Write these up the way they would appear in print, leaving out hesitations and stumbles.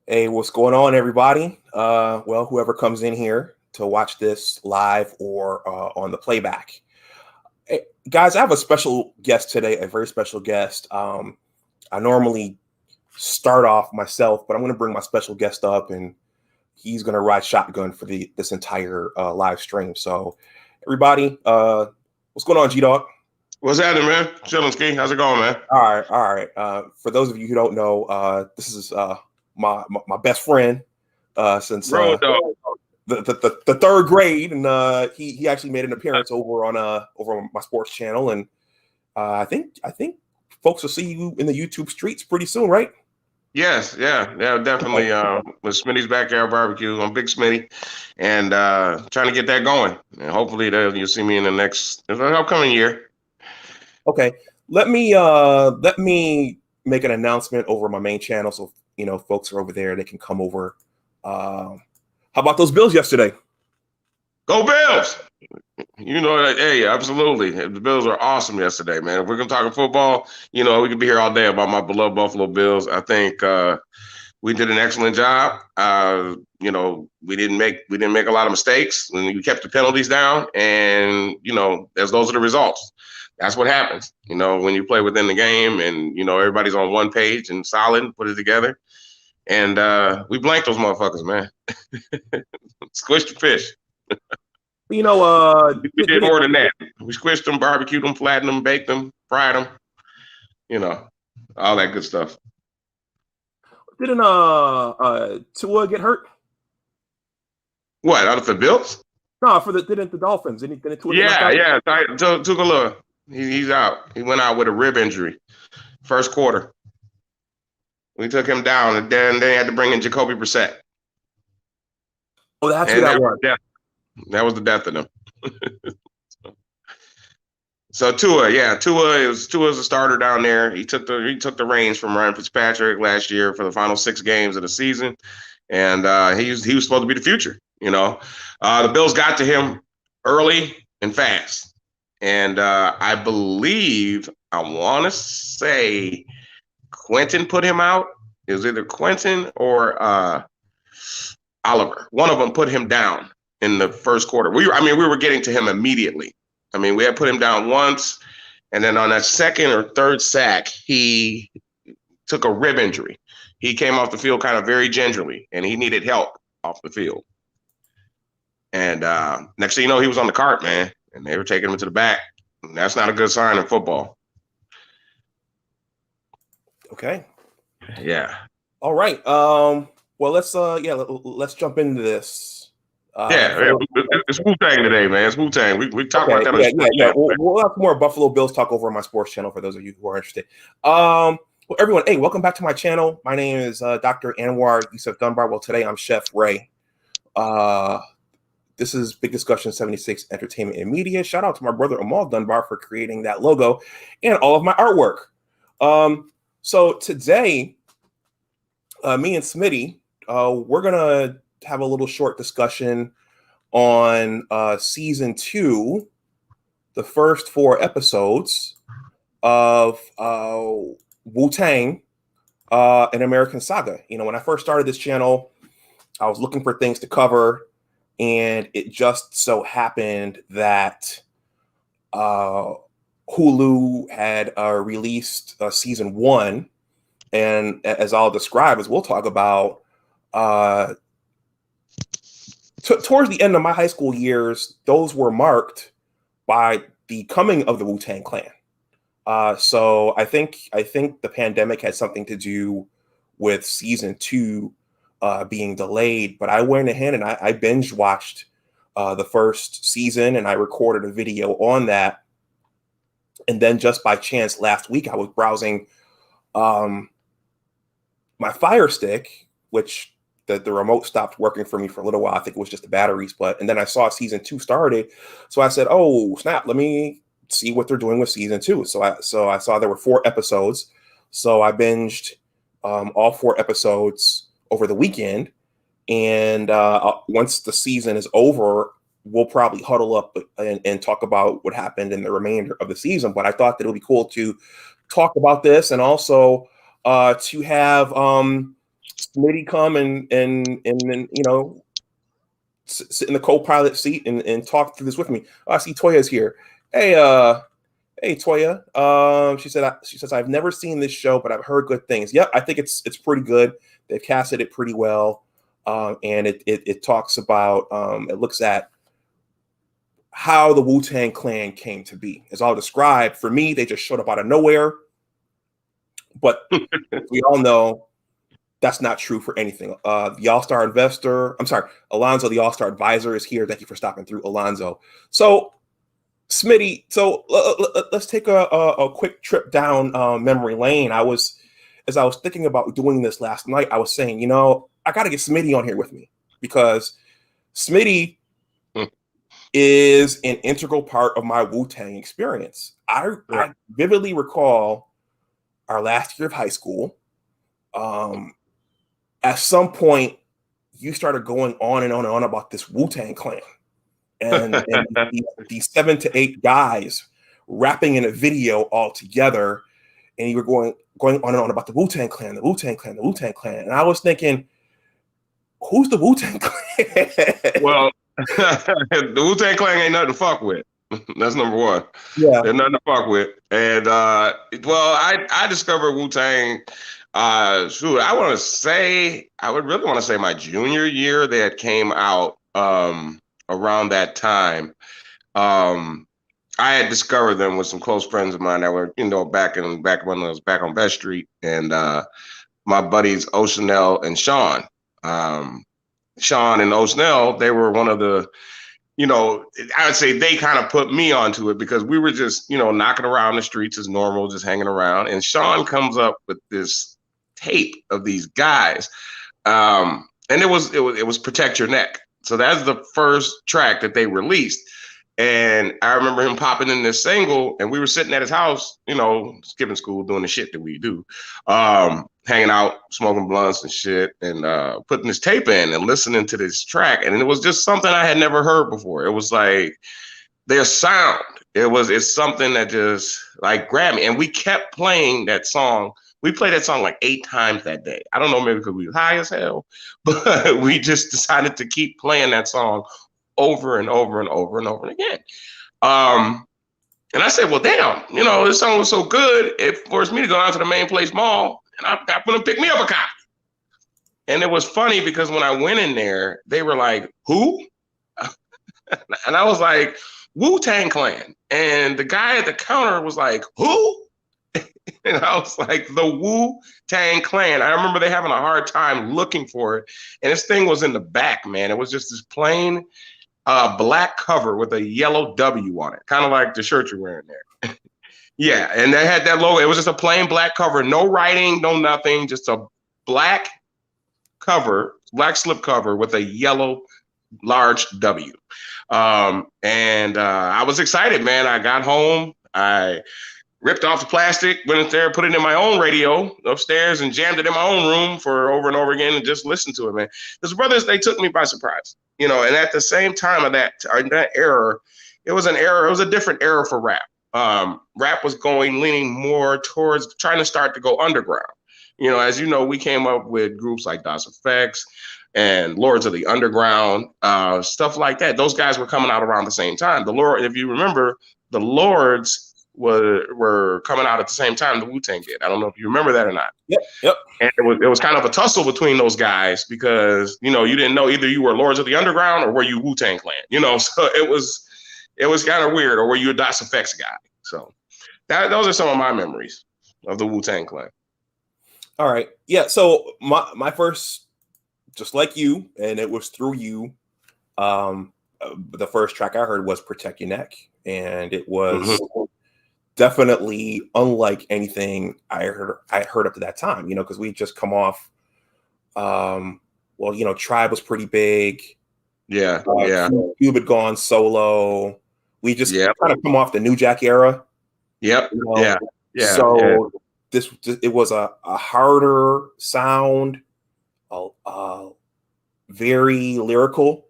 Hey, what's going on, everybody? Well, whoever comes in here to watch this live or on the playback. Hey, guys, I have a special guest today, a very special guest. I normally start off myself, but I'm going to bring my special guest up, and he's going to ride shotgun for this entire live stream. So, everybody, what's going on, G-Dog? What's happening, man? Chilling, Ski. How's it going, man? All right. For those of you who don't know, this is my best friend since Road dog. the third grade, and he actually made an appearance over on my sports channel, and I think folks will see you in the YouTube streets pretty soon, right? Yes, yeah, definitely. With Smitty's Backyard Barbecue, I'm Big Smitty, and trying to get that going. And hopefully, you'll see me in the upcoming year. Okay, let me make an announcement over my main channel, so folks are over there. They can come over. How about those Bills yesterday? Go Bills! You know that. Hey, absolutely. The Bills are awesome yesterday, man. If we're gonna talk football, we could be here all day about my beloved Buffalo Bills. I think we did an excellent job. We didn't make a lot of mistakes, and we kept the penalties down. And those are the results. That's what happens. When you play within the game, and everybody's on one page and solid, and put it together. And we blanked those motherfuckers, man. Squished the fish. You know, We did more than that. We squished them, barbecued them, flattened them, baked them, fried them. All that good stuff. didn't Tua get hurt? What, out of the Bills? No, didn't the Dolphins? Didn't Tua get knocked out? Took a look. He's out. He went out with a rib injury. First quarter. We took him down, and then they had to bring in Jacoby Brissett. Oh, that's who that was. That was the death of them. So Tua's a starter down there. He took the reins from Ryan Fitzpatrick last year for the final 6 games of the season, and he was supposed to be the future. The Bills got to him early and fast, and I believe I want to say Quentin put him out. It was either Quentin or Oliver. One of them put him down in the first quarter. We were getting to him immediately. We had put him down once, and then on that second or third sack, he took a rib injury. He came off the field kind of very gingerly, and he needed help off the field. And next thing you know, he was on the cart, man, and they were taking him to the back. And that's not a good sign in football. Okay. Yeah. All right. Well, let's jump into this. It's Wu-Tang today, man. It's Wu-Tang. We talk about that. Yeah. We'll have more Buffalo Bills talk over on my sports channel for those of you who are interested. Well, everyone, hey, welcome back to my channel. My name is Dr. Anwar Yusuf Dunbar. Well, today I'm Chef Ray. This is Big Discussion 76 Entertainment and Media. Shout out to my brother Amal Dunbar for creating that logo and all of my artwork. So today, me and Smitty, we're gonna have a little short discussion on season 2, the first 4 episodes of WU-TANG an American Saga. When I first started this channel, I was looking for things to cover, and it just so happened that Hulu had released season 1, and as I'll describe, as we'll talk about, towards the end of my high school years, those were marked by the coming of the Wu-Tang Clan. So I think the pandemic had something to do with season 2 being delayed. But I went ahead and I binge watched the first season, and I recorded a video on that. And then just by chance last week, I was browsing my Fire Stick, which the remote stopped working for me for a little while. I think it was just the batteries, and then I saw season 2 started. So I said, oh, snap, let me see what they're doing with season 2. So I saw there were 4 episodes. So I binged all 4 episodes over the weekend. And once the season is over, we'll probably huddle up and talk about what happened in the remainder of the season. But I thought that it would be cool to talk about this, and also to have Smitty come and then sit in the co-pilot seat and talk through this with me. Oh, I see Toya's here. Hey Toya. She says I've never seen this show, but I've heard good things. Yep, I think it's pretty good. They've casted it pretty well, and it talks about it looks at how the Wu-Tang Clan came to be. As I'll describe, for me, they just showed up out of nowhere. But we all know that's not true for anything. The All-Star Investor, I'm sorry, Alonzo, the All-Star Advisor is here. Thank you for stopping through, Alonzo. So, Smitty, let's take a quick trip down memory lane. As I was thinking about doing this last night, I was saying, I got to get Smitty on here with me because Smitty is an integral part of my Wu-Tang experience. I vividly recall our last year of high school. At some point, you started going on and on and on about this Wu-Tang Clan and the 7 to 8 guys rapping in a video all together, and you were going on and on about the Wu-Tang Clan, the Wu-Tang Clan, the Wu-Tang Clan, and I was thinking, who's the Wu-Tang Clan? Well, the Wu-Tang Clan ain't nothing to fuck with. That's number one. Yeah, they're nothing to fuck with. And I discovered Wu-Tang. I would really want to say my junior year. They had came out around that time. I had discovered them with some close friends of mine that were, back when I was back on Best Street, and my buddies Oceanel and Sean. Sean and Oceanel, they were one of the, I would say they kind of put me onto it because we were just, knocking around the streets as normal, just hanging around. And Sean comes up with this tape of these guys. And it was Protect Your Neck. So that's the first track that they released. And I remember him popping in this single, and we were sitting at his house, skipping school, doing the shit that we do, hanging out, smoking blunts and shit, and putting this tape in and listening to this track. And it was just something I had never heard before. It was like their sound. It's something that just like grabbed me. And we kept playing that song. We played that song like 8 times that day. I don't know, maybe because we were high as hell, but we just decided to keep playing that song over and over and over and over again. And I said, well, damn, this song was so good, it forced me to go down to the Main Place Mall, and I got them to pick me up a copy. And it was funny because when I went in there, they were like, who? And I was like, Wu-Tang Clan. And the guy at the counter was like, who? And I was like, the Wu-Tang Clan. I remember they having a hard time looking for it. And this thing was in the back, man. It was just this plain black cover with a yellow W on it, kind of like the shirt you're wearing there. Yeah, and they had that logo. It was just a plain black cover, no writing, no nothing, just a black cover, black slip cover with a yellow large W. And I was excited, man. I got home, I ripped off the plastic, went in there, put it in my own radio upstairs, and jammed it in my own room for over and over again, and just listened to it, man. Those brothers, they took me by surprise, and at the same time of that era, it was a different era for rap. Rap was leaning more towards trying to start to go underground. As you know, we came up with groups like DOS Effects and Lords of the Underground, stuff like that. Those guys were coming out around the same time. If you remember, the Lords were coming out at the same time the Wu-Tang did. I don't know if you remember that or not. Yep. And it was kind of a tussle between those guys because, you didn't know either you were Lords of the Underground or were you Wu-Tang Clan, so it was kind of weird, or were you a DOS Effects guy? So those are some of my memories of the Wu-Tang Clan. All right. Yeah. So my first, just like you, and it was through you, the first track I heard was Protect Your Neck. And it was definitely unlike anything I heard up to that time, because we just come off, Tribe was pretty big. Yeah. Cube had gone solo. We just kind of come off the New Jack era. Yep. Yeah. So it was a harder sound, very lyrical,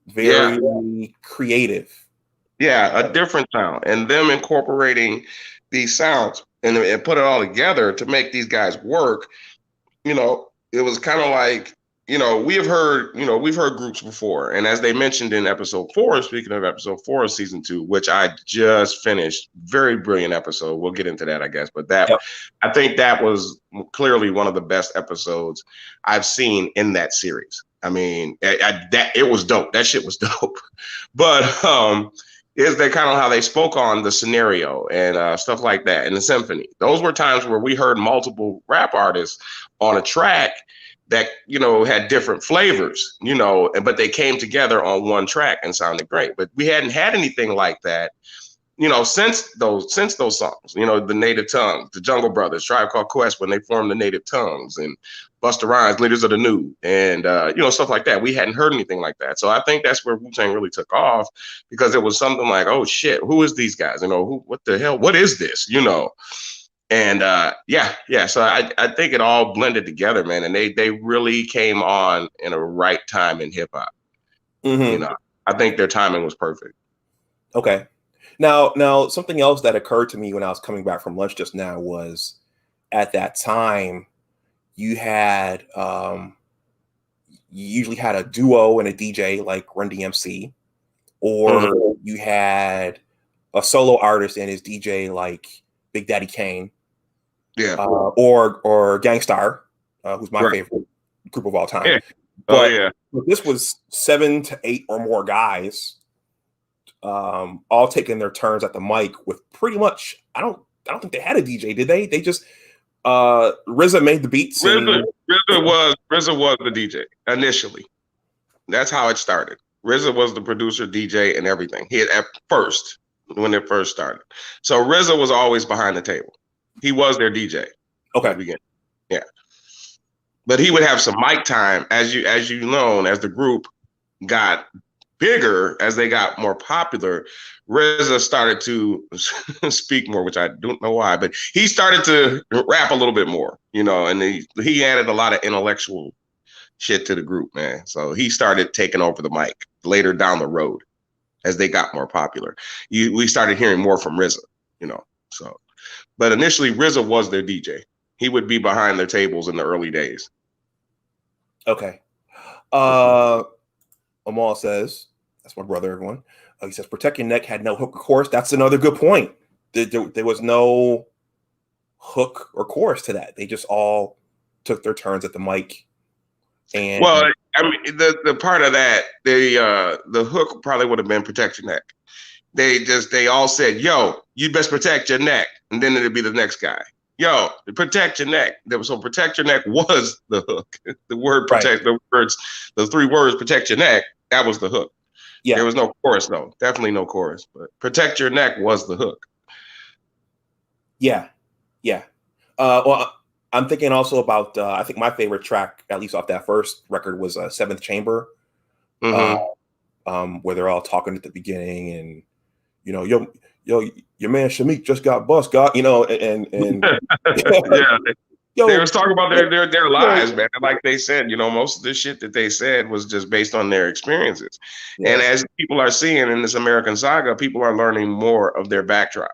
very creative. Yeah, a different sound, and them incorporating these sounds and put it all together to make these guys work. it was kind of like, we've heard groups before. And as they mentioned in episode 4, speaking of episode 4 of season 2, which I just finished, very brilliant episode. We'll get into that, I guess. But Yep. I think that was clearly one of the best episodes I've seen in that series. I mean, it was dope. That shit was dope. But is that kind of how they spoke on the scenario and stuff like that in the symphony. Those were times where we heard multiple rap artists on a track that, had different flavors, but they came together on one track and sounded great. But we hadn't had anything like that, since those songs, the Native Tongues, the Jungle Brothers, Tribe Called Quest, when they formed the Native Tongues, and Busta Rhymes, Leaders of the New, and stuff like that. We hadn't heard anything like that. So I think that's where Wu-Tang really took off, because it was something like, oh shit, who is these guys? What the hell? What is this? And so I think it all blended together, man. And they really came on in a right time in hip hop. Mm-hmm. I think their timing was perfect. Okay. Now something else that occurred to me when I was coming back from lunch just now was, at that time you had you usually had a duo and a DJ like Run DMC, or you had a solo artist and his DJ like Big Daddy Kane. Yeah. Or Gangstar, who's my favorite group of all time. Yeah. But this was 7 to 8 or more guys, all taking their turns at the mic with pretty much, I don't think they had a DJ, did they? They just RZA made the beats. RZA was the DJ initially. That's how it started. RZA was the producer, DJ, and everything. He had, at first, when it first started. So RZA was always behind the table. He was their DJ. Okay. Yeah. But he would have some mic time as the group got bigger, as they got more popular. RZA started to speak more, which I don't know why, but he started to rap a little bit more, and he added a lot of intellectual shit to the group, man. So he started taking over the mic later down the road as they got more popular. We started hearing more from RZA, so. But initially, RZA was their DJ. He would be behind their tables in the early days. Okay. Amal says, that's my brother, everyone. He says, Protect Your Neck had no hook or chorus. That's another good point. There was no hook or chorus to that. They just all took their turns at the mic. And well, I mean, the part of that, the hook probably would have been Protect Your Neck. They all said, yo, you best protect your neck. And then it'd be the next guy. Yo, protect your neck. So Protect Your Neck was the hook. The word protect, the 3 words, protect your neck, that was the hook. Yeah. There was no chorus, though. Definitely no chorus. But Protect Your Neck was the hook. Yeah. Yeah. Well, I'm thinking also about, I think my favorite track, at least off that first record, was Seventh Chamber, where they're all talking at the beginning, and your man Shamik just got bust, and yeah, they was talking about their lives, man. Like they said, most of the shit that they said was just based on their experiences. Yeah. And as people are seeing in this American Saga, people are learning more of their backdrop.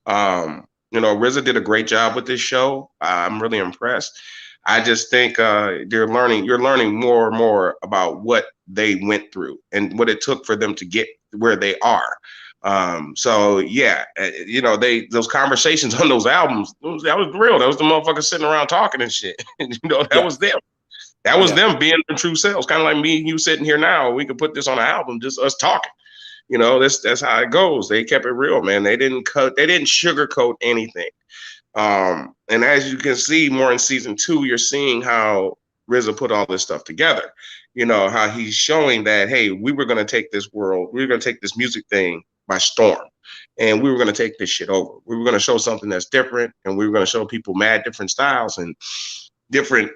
RZA did a great job with this show. I'm really impressed. I just think you're learning more and more about what they went through and what it took for them to get where they are. So yeah, those conversations on those albums, that was real. That was the motherfuckers sitting around talking and shit. That was them. That was them being their true selves. Kind of like me and you sitting here now. We could put this on an album, just us talking. That's how it goes. They kept it real, man. They didn't sugarcoat anything. And as you can see more in season 2, you're seeing how RZA put all this stuff together. How he's showing that, hey, we were going to take this world, we were going to take this music thing by storm, and we were going to take this shit over. We were going to show something that's different, and we were going to show people mad different styles and different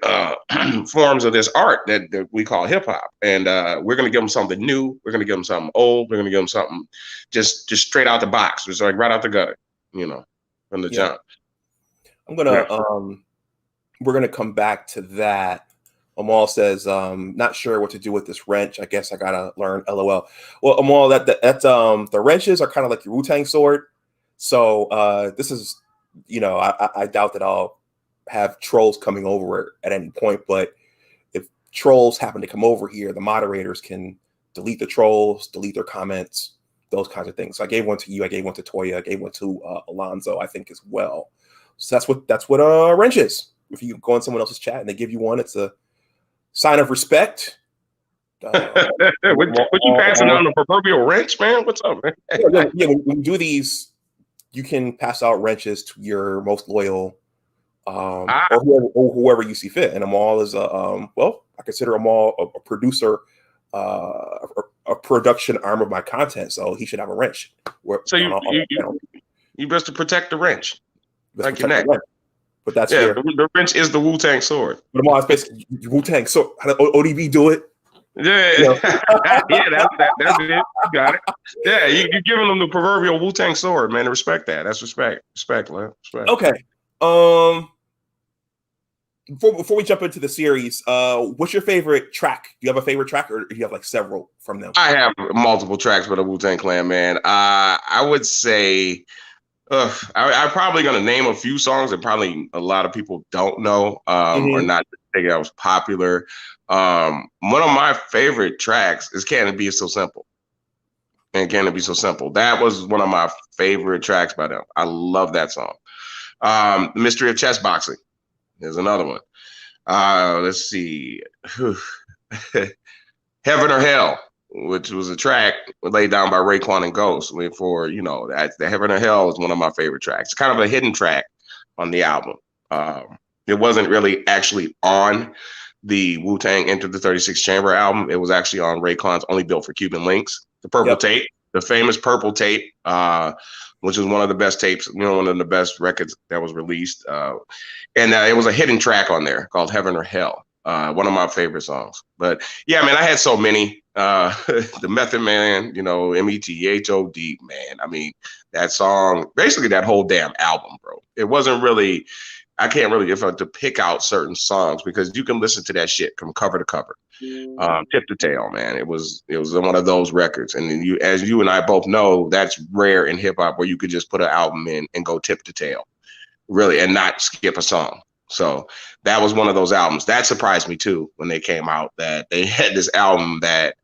forms of this art that we call hip hop. And we're going to give them something new. We're going to give them something old. We're going to give them something just straight out the box. It's like right out the gutter, from the jump. I'm going to, we're going to come back to that. Amal says, not sure what to do with this wrench. I guess I got to learn, LOL. Well, Amal, that's the wrenches are kind of like your Wu-Tang sword. So this is, I doubt that I'll have trolls coming over at any point, but if trolls happen to come over here, the moderators can delete the trolls, delete their comments, those kinds of things. So I gave one to you, I gave one to Toya, I gave one to Alonzo, I think, as well. So that's what wrench is. If you go on someone else's chat and they give you one, it's a sign of respect. What you passing on the proverbial wrench, man? What's up, man? Yeah, when you do these, you can pass out wrenches to your most loyal, or whoever you see fit. And Amal is I consider Amal a producer, a production arm of my content, so he should have a wrench. So you best to protect the wrench, like your neck. But that's the wrench is the Wu-Tang sword. But Amal is basically Wu-Tang sword. How did ODB do it? Yeah, yeah, that's it. You got it. Yeah, you're giving them the proverbial Wu-Tang sword, man. Respect that. That's respect, man. Respect. Okay. Before we jump into the series, what's your favorite track? Do you have a favorite track, or do you have like several from them? I have multiple tracks for the Wu-Tang Clan, man. I would say, I'm probably gonna name a few songs that probably a lot of people don't know, or not think that was popular. One of my favorite tracks is "Can It Be So Simple?" And "Can It Be So Simple?" That was one of my favorite tracks by them. I love that song. "The Mystery of Chess Boxing" is another one. Let's see, "Heaven or Hell," which was a track laid down by Raekwon and Ghost. For that, the "Heaven or Hell" is one of my favorite tracks. It's kind of a hidden track on the album. It wasn't really actually on the Wu-Tang Enter the 36 Chamber album. It was actually on Raekwon's Only Built for Cuban Links, the purple tape, the famous purple tape, which was one of the best tapes, one of the best records that was released. And it was a hidden track on there called "Heaven or Hell." One of my favorite songs. But yeah, man, I had so many. The Method Man, METHOD, man. I mean, that song, basically that whole damn album, bro. It wasn't really, I can't really to pick out certain songs, because you can listen to that shit from cover to cover, tip to tail, man. It was one of those records. And as you and I both know, that's rare in hip hop, where you could just put an album in and go tip to tail, really, and not skip a song. So that was one of those albums that surprised me too when they came out, that they had this album that,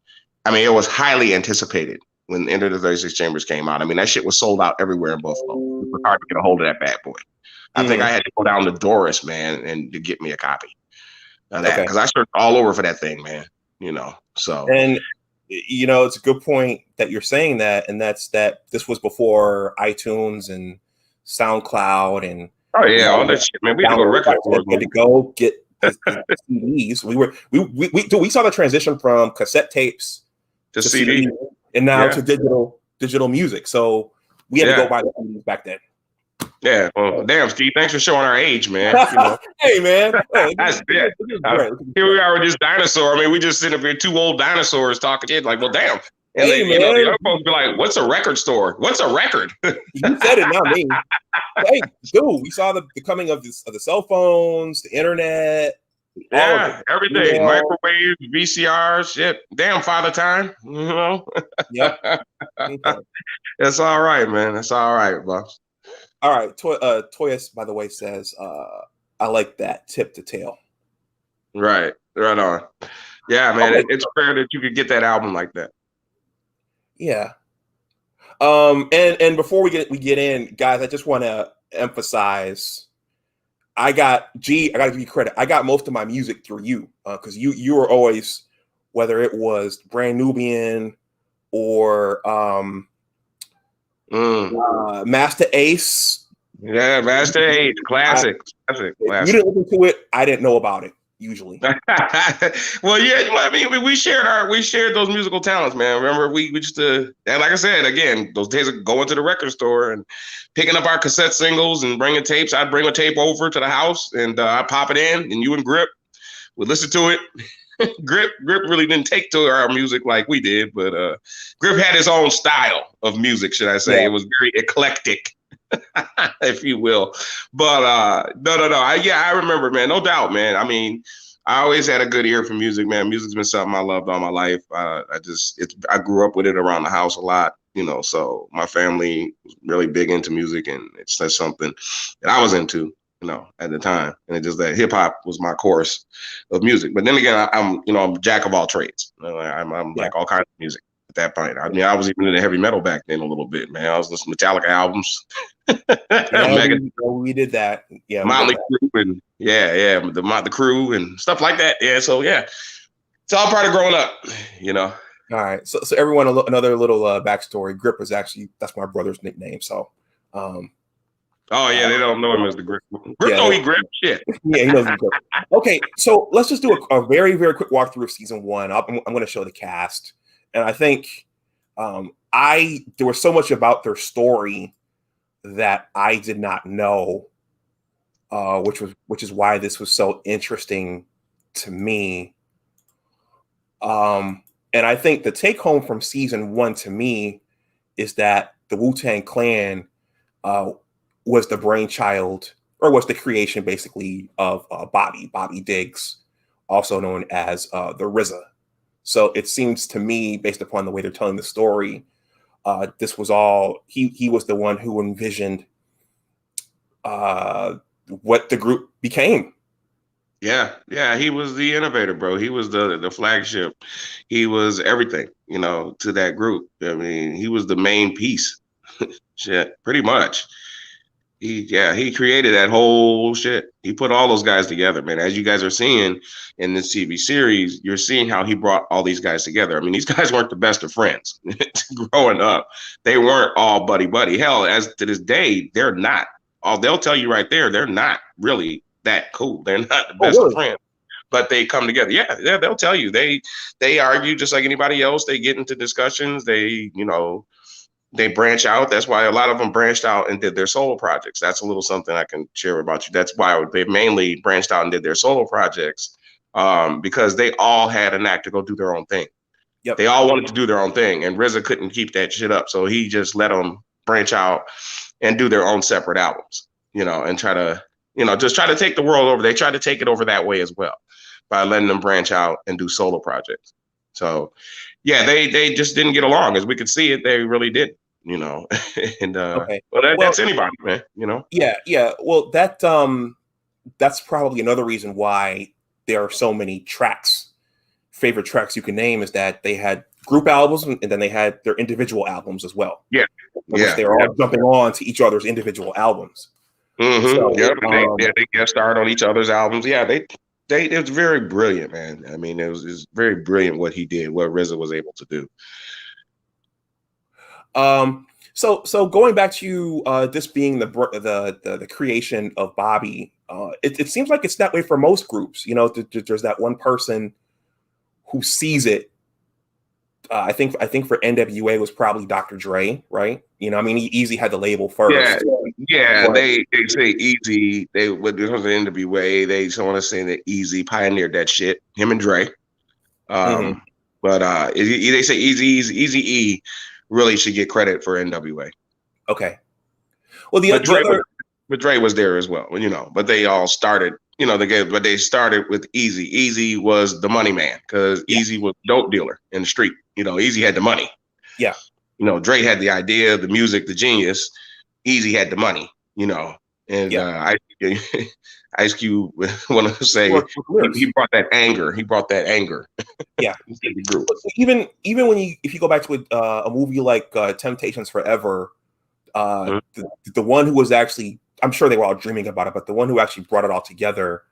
I mean, it was highly anticipated when Enter the 36 Chambers came out. I mean, that shit was sold out everywhere in Buffalo. It was hard to get a hold of that bad boy. I think I had to go down to Doris, man, and to get me a copy of that, because I searched all over for that thing, man. So. And it's a good point that you're saying that, and that's that this was before iTunes and SoundCloud and all that shit, man. We had to go to record stores. We had to go get the CDs. We saw the transition from cassette tapes to CD, and now to digital music. So we had to go buy the CDs back then. Yeah, well, damn, Steve, thanks for showing our age, man. Hey, man. Hey, here we are with this dinosaur. I mean, we just sitting up here, two old dinosaurs talking shit. Like, well, damn. And hey, the other folks be like, "What's a record store? What's a record?" You said it, not me. Hey, dude, we saw the coming of the cell phones, the internet. Yeah, everything. Microwaves, VCRs, shit. Damn, Father Time. Yep. That's all right, man. That's all right, boss. All right. Toyas, by the way, says, I like that tip to tail. Right on. Yeah, man. It's rare that you could get that album like that. Yeah. And before we get in, guys, I just want to emphasize, I got to give you credit. I got most of my music through you, because you were always, whether it was Brand Nubian or Master Ace. Yeah, Master Ace, classic. You didn't listen to it, I didn't know about it usually. Well, yeah, I mean, we shared those musical talents, man. Remember, we just and like I said, again, those days of going to the record store and picking up our cassette singles and bringing tapes. I'd bring a tape over to the house and I'd pop it in, and you and Grip would listen to it. Grip really didn't take to our music like we did, but Grip had his own style of music, should I say. Yeah. It was very eclectic, if you will. But no. I remember, man. No doubt, man. I mean, I always had a good ear for music, man. Music's been something I loved all my life. I grew up with it around the house a lot, so my family was really big into music, and it's just something that I was into. at the time. And it just that hip hop was my course of music. But then again, I'm a jack of all trades. I'm like all kinds of music at that point. I mean, I was even into heavy metal back then a little bit, man. I was listening to Metallica albums. We did that. Yeah, Motley Crue and the Crew and stuff like that. Yeah, so yeah, it's all part of growing up, All right, so everyone, another little backstory. Grip is actually that's my brother's nickname. So, oh yeah, they don't know him as the Grip. He Grip. Shit. Yeah, he knows Grip. Okay, so let's just do a very, very quick walkthrough of season 1. I'm going to show the cast, and I think there was so much about their story that I did not know, which is why this was so interesting to me. And I think the take home from season 1 to me is that the Wu-Tang Clan was the brainchild, or was the creation basically of Bobby Diggs, also known as the RZA. So it seems to me, based upon the way they're telling the story, this was all he was the one who envisioned what the group became. Yeah, he was the innovator, bro. He was the flagship. He was everything, to that group. I mean, he was the main piece. Shit, pretty much. He created that whole shit. He put all those guys together, man. As you guys are seeing in this TV series, you're seeing how he brought all these guys together. I mean, these guys weren't the best of friends growing up. They weren't all buddy. Hell, as to this day, they're not. They'll tell you right there, they're not really that cool. They're not the best of friends, but they come together. Yeah, they'll tell you. They argue just like anybody else. They get into discussions. They branch out. That's why a lot of them branched out and did their solo projects. That's a little something I can share about you. That's why they mainly branched out and did their solo projects, because they all had a knack to go do their own thing. Yep. They all wanted to do their own thing, and RZA couldn't keep that shit up. So he just let them branch out and do their own separate albums, and try to, just try to take the world over. They tried to take it over that way as well by letting them branch out and do solo projects. So yeah, they just didn't get along. As we could see it, they really did, and okay. That's anybody, man, Yeah. Well, that's probably another reason why there are so many favorite tracks you can name, is that they had group albums and then they had their individual albums as well. Yeah. They were all jumping on to each other's individual albums. Mm-hmm. So, they guest starred on each other's albums. Yeah, it was very brilliant, man. I mean, it was very brilliant what he did, what RZA was able to do. So going back to this being the creation of Bobby, it seems like it's that way for most groups. There's that one person who sees it. I think for NWA it was probably Dr. Dre, right? He Easy had the label first. Yeah. They say Easy. When it comes to NWA, they want to say that Easy pioneered that shit. Him and Dre. But they say Easy E really should get credit for NWA. Okay. Well, but Dre was there as well, But they all started. But they started with Easy. Easy was the money man, because Easy was a dope dealer in the street. Easy had the money. Yeah. Dre had the idea, the music, the genius. Easy had the money. And Ice Cube want to say he brought that anger. Yeah. Even when if you go back to a movie like Temptations Forever, the one who was actually, I'm sure they were all dreaming about it, but the one who actually brought it all together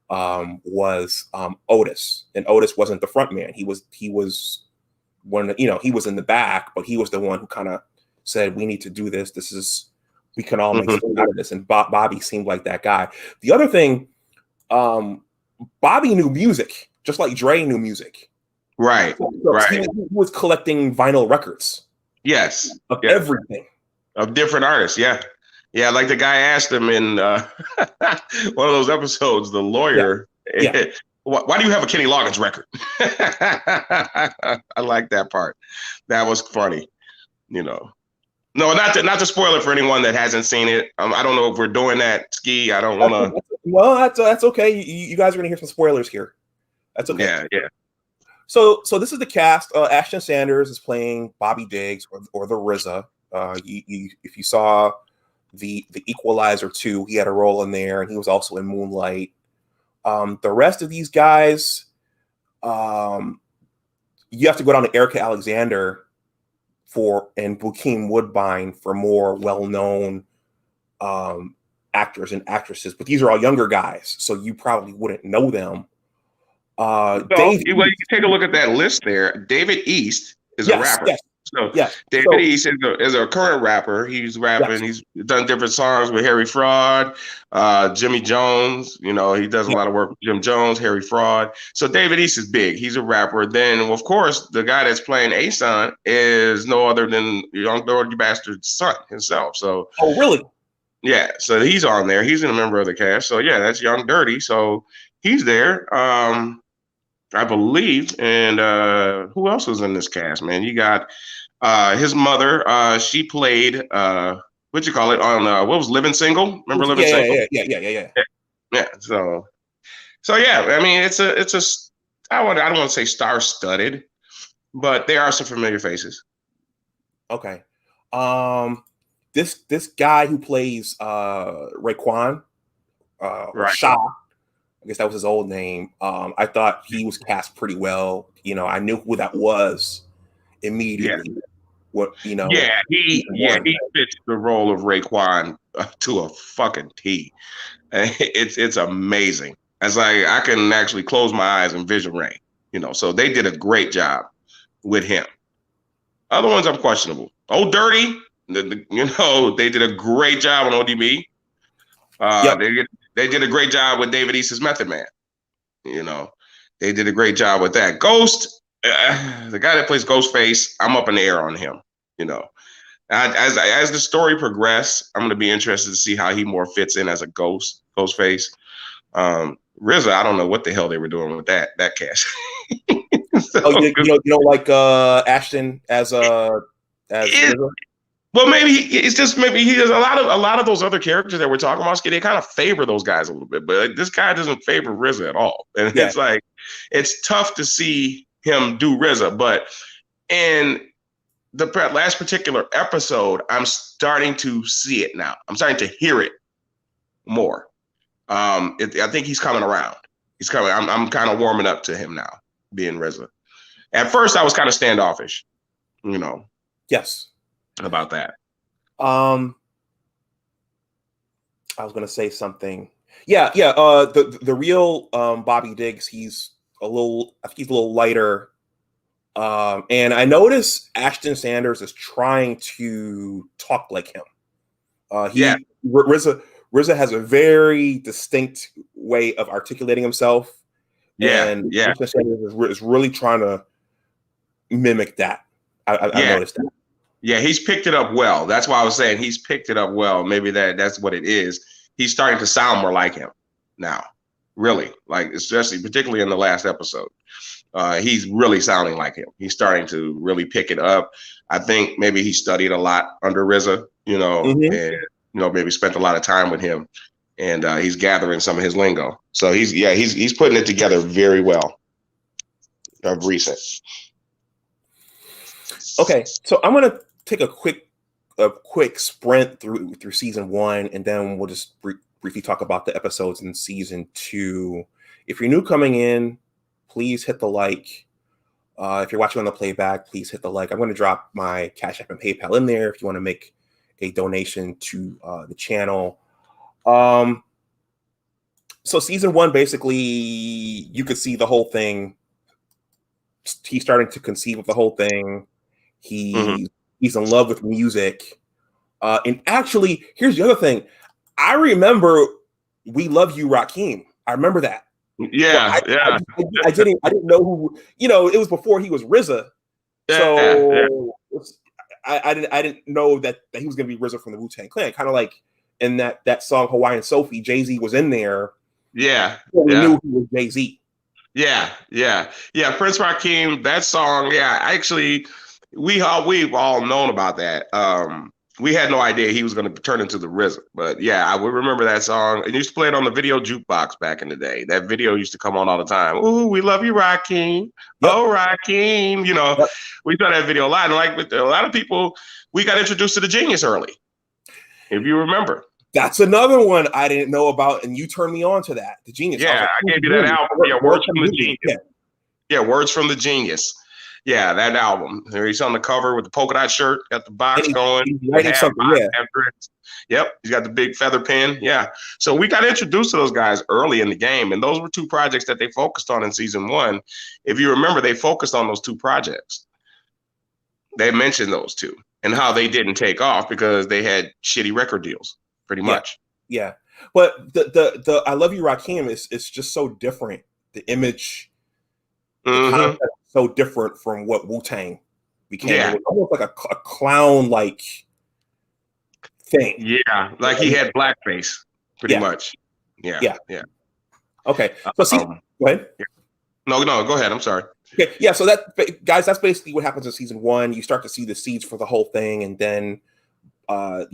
was Otis. And Otis wasn't the front man. He was one, he was in the back, but he was the one who kind of said, we need to do this. We can all make something out of this. And Bobby seemed like that guy. The other thing, Bobby knew music, just like Dre knew music. Right. He was collecting vinyl records. Yes. Of everything. Of different artists. Yeah. Yeah. Like the guy asked him in one of those episodes, the lawyer, why do you have a Kenny Loggins record? I like that part. That was funny, No, not to spoil it for anyone that hasn't seen it. I don't know if we're doing that, Ski. I don't want to. Well, that's okay. You guys are going to hear some spoilers here. That's okay. Yeah. So this is the cast. Ashton Sanders is playing Bobby Diggs or the RZA. If you saw the Equalizer 2. He had a role in there, and he was also in Moonlight. The rest of these guys, you have to go down to Erica Alexander and Bokeem Woodbine for more well-known actors and actresses, but these are all younger guys, so you probably wouldn't know them. You can take a look at that list there. David East is a rapper. Yes. So yes. David East is a current rapper. He's rapping. Yes. He's done different songs with Harry Fraud, Jimmy Jones. You know, he does a lot of work with Jim Jones, Harry Fraud. So David East is big. He's a rapper. Then, of course, the guy that's playing A-Son is no other than Young Dirty Bastard's son himself. So, oh, really? Yeah. So he's on there. He's a member of the cast. So yeah, that's Young Dirty. So he's there. I believe. And who else was in this cast, man? You got his mother. She played what you call it on what was Living Single? Remember Living Single? Yeah. So yeah, I mean it's a I don't want to say star-studded, but there are some familiar faces. Okay. This guy who plays Raekwon, right. Shah, I guess that was his old name. I thought he was cast pretty well. You know, I knew who that was immediately. Yeah. What he fits the role of Raekwon to a fucking T. It's amazing. It's like I can actually close my eyes and vision Ray. You know, so they did a great job with him. Other ones I'm questionable. Oh, Dirty. You know, they did a great job on ODB. They did a great job with David East's Method Man. You know, they did a great job with that. Ghost, the guy that plays Ghostface, I'm up in the air on him. You know, as the story progresses, I'm going to be interested to see how he more fits in as a Ghostface. RZA, I don't know what the hell they were doing with that cast. So, you don't like Ashton as RZA? Well, maybe he does a lot of those other characters that we're talking about. They kind of favor those guys a little bit, but this guy doesn't favor RZA at all. And it's like it's tough to see him do RZA. But in the last particular episode, I'm starting to see it now. I'm starting to hear it more. I think he's coming around. He's coming. I'm kind of warming up to him now, being RZA. At first, I was kind of standoffish. You know. Yes. About that. I was gonna say something. Yeah. The real Bobby Diggs, he's a little lighter. And I notice Ashton Sanders is trying to talk like him. RZA has a very distinct way of articulating himself. And Ashton Sanders is really trying to mimic that. I noticed that. Yeah, he's picked it up well. That's why I was saying he's picked it up well. Maybe that's what it is. He's starting to sound more like him now. Really, like particularly in the last episode. He's really sounding like him. He's starting to really pick it up. I think maybe he studied a lot under RZA, you know, and maybe spent a lot of time with him, and he's gathering some of his lingo. So he's putting it together very well. Of recent. Okay, so I'm gonna take a quick sprint through season 1, and then we'll just briefly talk about the episodes in season 2. If you're new coming in, please hit the like. If you're watching on the playback, please hit the like. I'm going to drop my Cash App and PayPal in there if you want to make a donation to the channel. So season 1, basically, you could see the whole thing. He's starting to conceive of the whole thing. He's in love with music. And actually, here's the other thing. I remember We Love You, Rakim. I remember that. Yeah, I didn't know who, it was before he was RZA. So I didn't know that he was going to be RZA from the Wu-Tang Clan. Kind of like in that song Hawaiian Sophie, Jay-Z was in there. Yeah. We knew he was Jay-Z. Yeah. Prince Rakim, that song. Yeah, actually, we've all known about that. We had no idea he was going to turn into the RZA, but yeah, I would remember that song. It used to play it on the video jukebox back in the day. That video used to come on all the time. Ooh, we love you, Rakim. Yep. Oh, Rakim. We saw that video a lot. And like with a lot of people, we got introduced to the Genius early. if you remember. That's another one I didn't know about, and you turned me on to that. The Genius. Yeah, I gave you that album. Yeah, Words from the Genius. Yeah, Words from the Genius. Yeah, that album. He's on the cover with the polka dot shirt, got the box going. He's writing something, Yep, he's got the big feather pen. Yeah. So we got introduced to those guys early in the game, and those were two projects that they focused on in season 1. If you remember, they focused on those two projects. They mentioned those two and how they didn't take off because they had shitty record deals, pretty much. Yeah. But the I Love You, Rakim is just so different. The image, the concept is so different from what Wu-Tang became. Yeah. It was almost like a clown-like thing. Yeah, like he had blackface, pretty much. Yeah. Okay. So go ahead. No, go ahead. I'm sorry. Okay. Yeah. So that's basically what happens in season 1. You start to see the seeds for the whole thing, and then they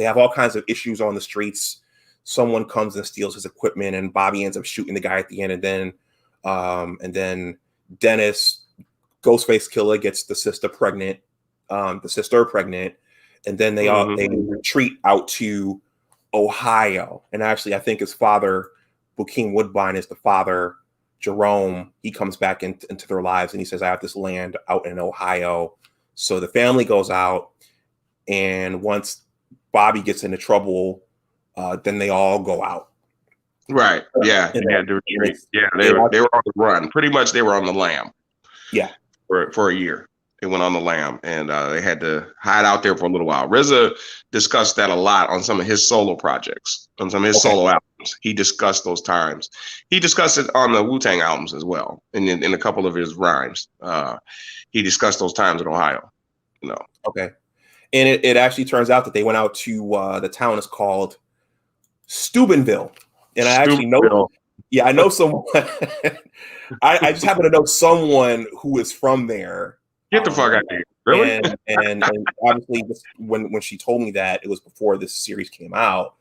have all kinds of issues on the streets. Someone comes and steals his equipment, and Bobby ends up shooting the guy at the end, and then Dennis, Ghostface Killer, gets the sister pregnant, and then they retreat out to Ohio. And actually, I think his father, Bokeem Woodbine, is the father. Jerome, he comes back into their lives, and he says, I have this land out in Ohio. So the family goes out, and once Bobby gets into trouble, then they all go out. Right. Yeah. They had to retreat. Yeah. They were on the run. Pretty much they were on the lam. Yeah. For a year. They went on the lam, and they had to hide out there for a little while. RZA discussed that a lot on some of his solo projects, on some of his solo albums. He discussed those times. He discussed it on the Wu-Tang albums as well, and in a couple of his rhymes. He discussed those times in Ohio. Okay. And it actually turns out that they went out to the town is called Steubenville. And I actually know, I know someone. I just happen to know someone who is from there. Get the fuck out of here. Really? And obviously, when she told me that, it was before this series came out.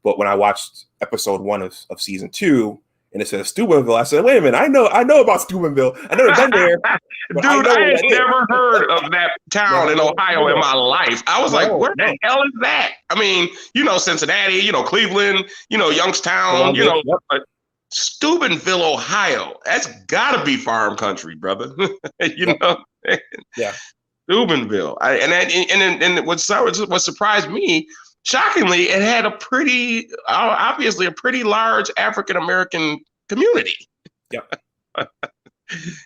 But when I watched episode 1 of season 2, and it says Steubenville, I said, wait a minute, I know about Steubenville. I've never been there. Dude, I had never heard of that town in Ohio in my life. I was like, where the hell is that? I mean, Cincinnati, Cleveland, Youngstown, but Steubenville, Ohio. That's gotta be farm country, brother. Yeah. Steubenville. And what surprised me, shockingly, it had obviously a pretty large African American community. Yep.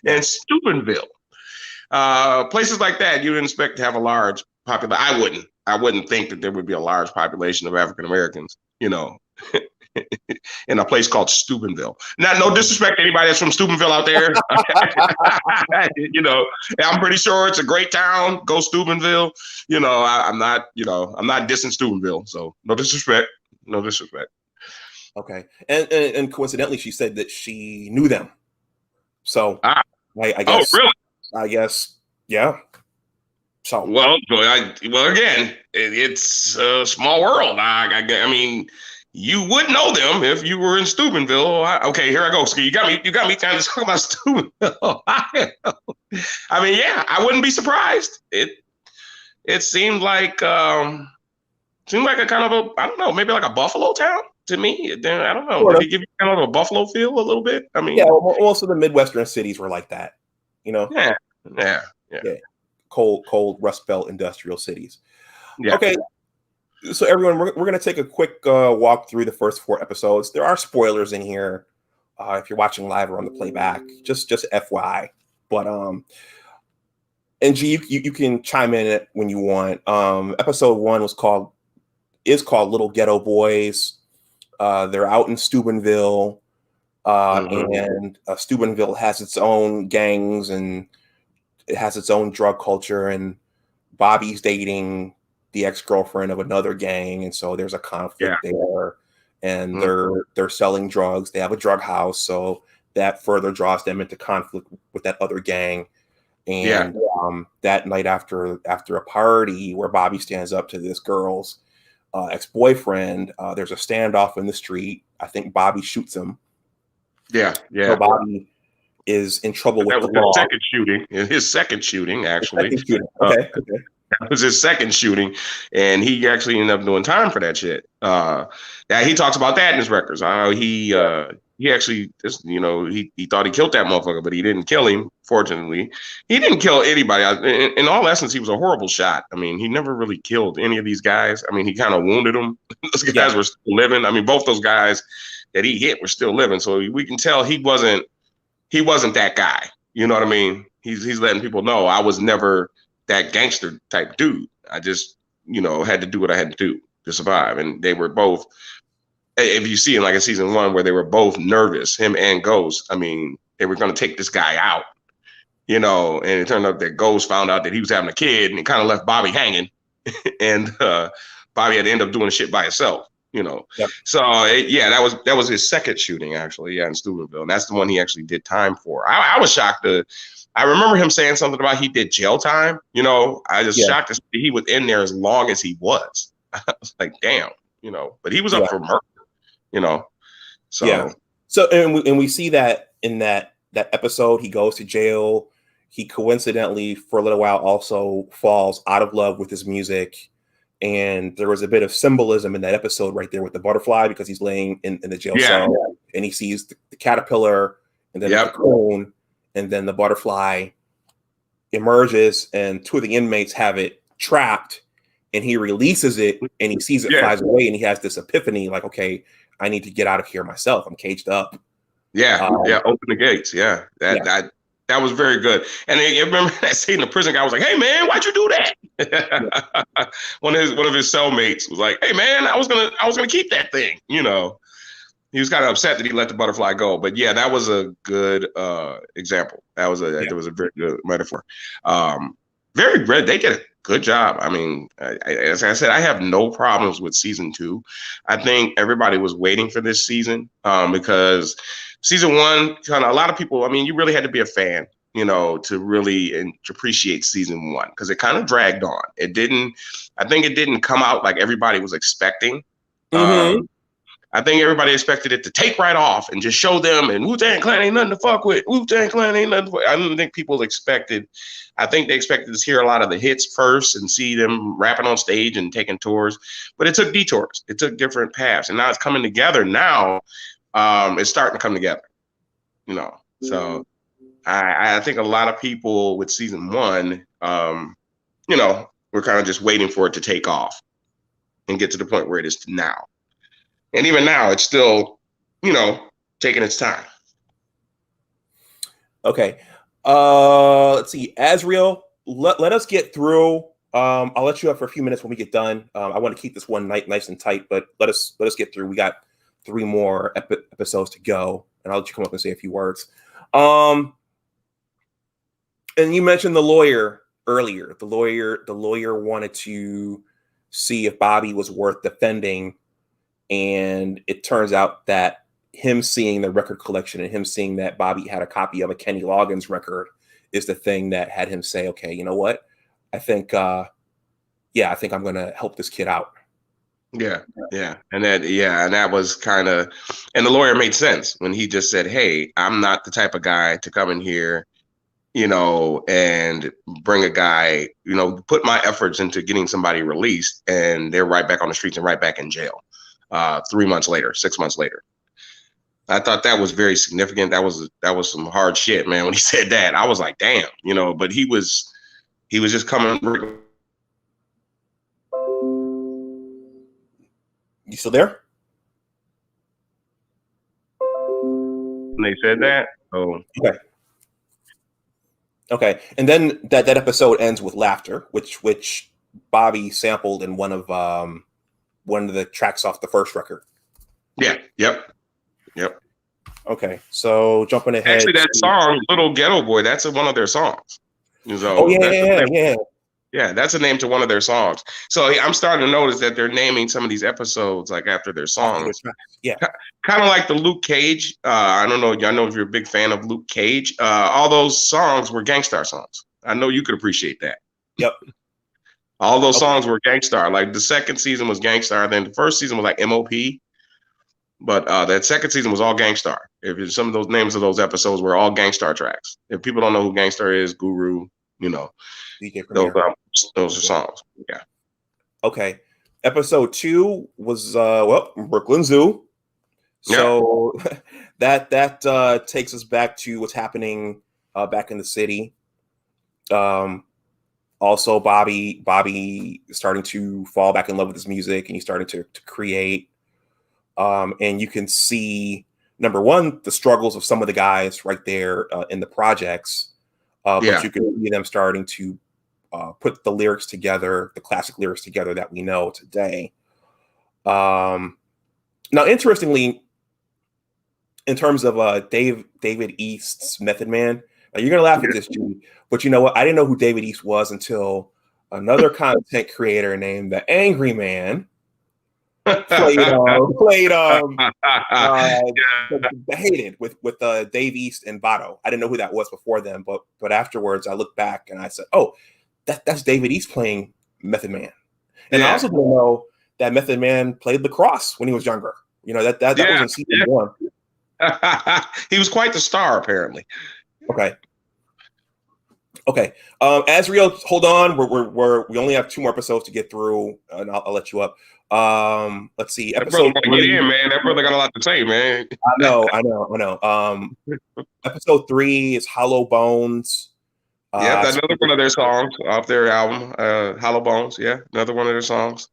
And Steubenville, places like that, you would expect to have a large population. I wouldn't think that there would be a large population of African Americans, in a place called Steubenville. Now, no disrespect to anybody that's from Steubenville out there. I'm pretty sure it's a great town. Go Steubenville. I'm not dissing Steubenville. So no disrespect. Okay. And coincidentally, she said that she knew them. So I guess. Oh, really? I guess. Yeah. So well, again, it's a small world. I mean, you would know them if you were in Steubenville. Okay, here I go. You got me trying to talk about Steubenville. I mean, yeah, I wouldn't be surprised. It seemed like a kind of a, I don't know, maybe like a Buffalo town to me. Then I don't know. Did they give you kind of a Buffalo feel a little bit? I mean, yeah, most of the Midwestern cities were like that. Yeah. Cold Rust Belt industrial cities. Yeah. Okay. So everyone, we're going to take a quick walk through the first 4 episodes. There are spoilers in here if you're watching live or on the playback. Just FYI. But and G, you can chime in when you want. Episode 1 is called Little Ghetto Boys. They're out in Steubenville, and Steubenville has its own gangs and it has its own drug culture. And Bobby's dating the ex-girlfriend of another gang, and so there's a conflict there, and they're selling drugs. They have a drug house, so that further draws them into conflict with that other gang. And that night after a party where Bobby stands up to this girl's ex-boyfriend, there's a standoff in the street. I think Bobby shoots him. Yeah. So Bobby is in trouble with the law. His second shooting, actually. Okay. That was his second shooting, and he actually ended up doing time for that shit. Yeah, he talks about that in his records. He actually, he thought he killed that motherfucker, but he didn't kill him. Fortunately, he didn't kill anybody. In all essence, he was a horrible shot. I mean, he never really killed any of these guys. I mean, he kind of wounded them. Those guys were still living. I mean, both those guys that he hit were still living. So we can tell he wasn't that guy. You know what I mean? He's letting people know I was never that gangster type dude. I just, had to do what I had to do to survive. And they were both, if you see in like in season 1 where they were both nervous, him and Ghost, I mean, they were going to take this guy out, and it turned out that Ghost found out that he was having a kid and it kind of left Bobby hanging. And Bobby had to end up doing the shit by himself, Yep. So that was his second shooting actually, in Steubenville. And that's the one he actually did time for. I was shocked I remember him saying something about he did jail time. I just shocked that he was in there as long as he was. I was like, damn, but he was up for murder, So yeah. So and we see that in that episode, he goes to jail. He coincidentally for a little while also falls out of love with his music. And there was a bit of symbolism in that episode right there with the butterfly, because he's laying in the jail cell and he sees the caterpillar and then the cocoon. And then the butterfly emerges and 2 of the inmates have it trapped, and he releases it and he sees it flies away, and he has this epiphany like, okay, I need to get out of here myself. I'm caged up. Open the gates. That was very good. And I remember that scene in the prison, guy was like, hey man, why'd you do that? One of his cellmates was like, hey man, I was gonna keep that thing, He was kind of upset that he let the butterfly go, but that was a good example. That was a very good metaphor. Very good. They did a good job. I mean, as I said, I have no problems with season 2. I think everybody was waiting for this season because season 1, kind of a lot of people. I mean, you really had to be a fan, to really to appreciate season 1 because it kind of dragged on. I think it didn't come out like everybody was expecting. Mm-hmm. I think everybody expected it to take right off and just show them, and Wu-Tang Clan ain't nothing to fuck with. Wu-Tang Clan ain't nothing to fuck. I don't think people expected. I think they expected to hear a lot of the hits first and see them rapping on stage and taking tours. But it took detours. It took different paths. And now it's coming together. Now it's starting to come together. So I think a lot of people with season 1, we're kind of just waiting for it to take off and get to the point where it is now. And even now, it's still, taking its time. Okay. Let's see. Azriel, let us get through. I'll let you up for a few minutes when we get done. I want to keep this one night nice and tight, but let us get through. We got 3 more episodes to go, and I'll let you come up and say a few words. And you mentioned the lawyer earlier. The lawyer wanted to see if Bobby was worth defending. And it turns out that him seeing the record collection and him seeing that Bobby had a copy of a Kenny Loggins record is the thing that had him say, okay, you know what? I think I'm going to help this kid out. Yeah. And that was kind of, and the lawyer made sense when he just said, hey, I'm not the type of guy to come in here, and bring a guy, put my efforts into getting somebody released and they're right back on the streets and right back in jail. 3 months later, 6 months later. I thought that was very significant. That was some hard shit, man. When he said that, I was like, damn, but he was just coming. You still there? When they said that. Oh, okay. And then that episode ends with laughter, which Bobby sampled in one of the tracks off the first record. Yeah. Yep. Okay, so jumping ahead. Actually, that song, Little Ghetto Boy, that's one of their songs. So yeah, that's a name to one of their songs. So I'm starting to notice that they're naming some of these episodes like after their songs. Yeah. Kind of like the Luke Cage. I don't know. I know if you're a big fan of Luke Cage. All those songs were Gangstar songs. I know you could appreciate that. Yep. All those songs were Gangstar. Like the second season was Gangstar. Then the first season was like MOP. But that second season was all Gangstar. If some of those names of those episodes were all Gangstar tracks. If people don't know who Gangstar is, Guru, You know, DJ those Premier. those are songs. Yeah. Okay. Episode 2 was Brooklyn Zoo. Yeah. So that takes us back to what's happening back in the city. Also, Bobby starting to fall back in love with his music, and he's starting to create. And you can see, number one, the struggles of some of the guys right there in the projects. But you can see them starting to put the lyrics together, the classic lyrics together that we know today. Now, interestingly, in terms of David East's Method Man, now you're gonna laugh at this, G, but you know what? I didn't know who David East was until another content creator named the Angry Man played the Hated with Dave East and Votto. I didn't know who that was before then, but afterwards I looked back and I said, oh, that's David East playing Method Man. And I also didn't know that Method Man played lacrosse when he was younger. You know, that was in season 1. He was quite the star, apparently. Okay. Azriel, hold on. We only have 2 more episodes to get through, and I'll let you up. Let's see. That brother want to get in, man. That brother got a lot to say, man. I know. Episode 3 is Hollow Bones. That's another one of their songs off their album, Hollow Bones. Yeah, another one of their songs.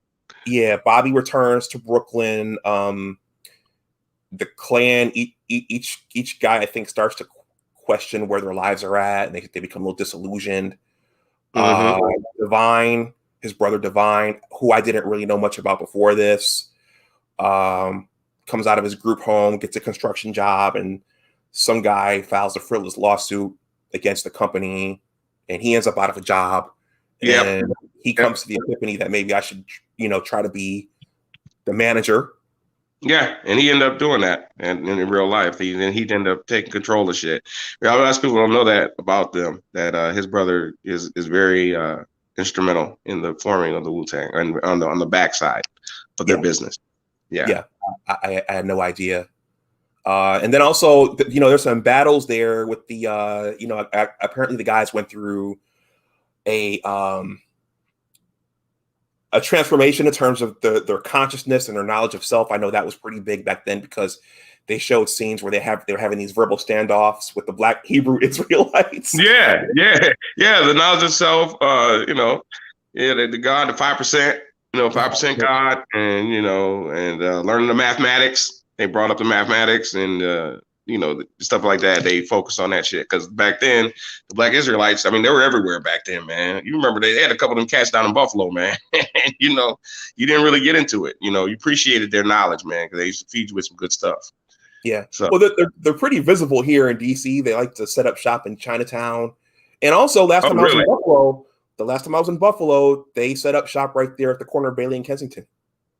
Yeah, Bobby returns to Brooklyn. The clan, each guy, I think, starts to question where their lives are at, and they become a little disillusioned. Divine, his brother Divine, who I didn't really know much about before this, comes out of his group home, gets a construction job, and some guy files a frivolous lawsuit against the company, and he ends up out of a job. And he comes to the epiphany that maybe I should, try to be the manager. Yeah, and he ended up doing that, and in real life, he'd end up taking control of shit. A lot of people don't know that about them. That his brother is very instrumental in the forming of the Wu-Tang and on the backside of their business. Yeah. I had no idea. And then also, there's some battles there with the, apparently the guys went through a transformation in terms of their consciousness and their knowledge of self. I know that was pretty big back then because they showed scenes where they're having these verbal standoffs with the Black Hebrew Israelites. Yeah. The knowledge of self, the God, the 5%, 5% God, and learning the mathematics. They brought up the mathematics and, stuff like that. They focused on that shit because back then, the Black Israelites, I mean, they were everywhere back then, man. You remember they had a couple of them cats down in Buffalo, man. And, you didn't really get into it. You appreciated their knowledge, man, because they used to feed you with some good stuff. Yeah. So, well, they're pretty visible here in DC. They like to set up shop in Chinatown. And also, last time I was in Buffalo, they set up shop right there at the corner of Bailey and Kensington.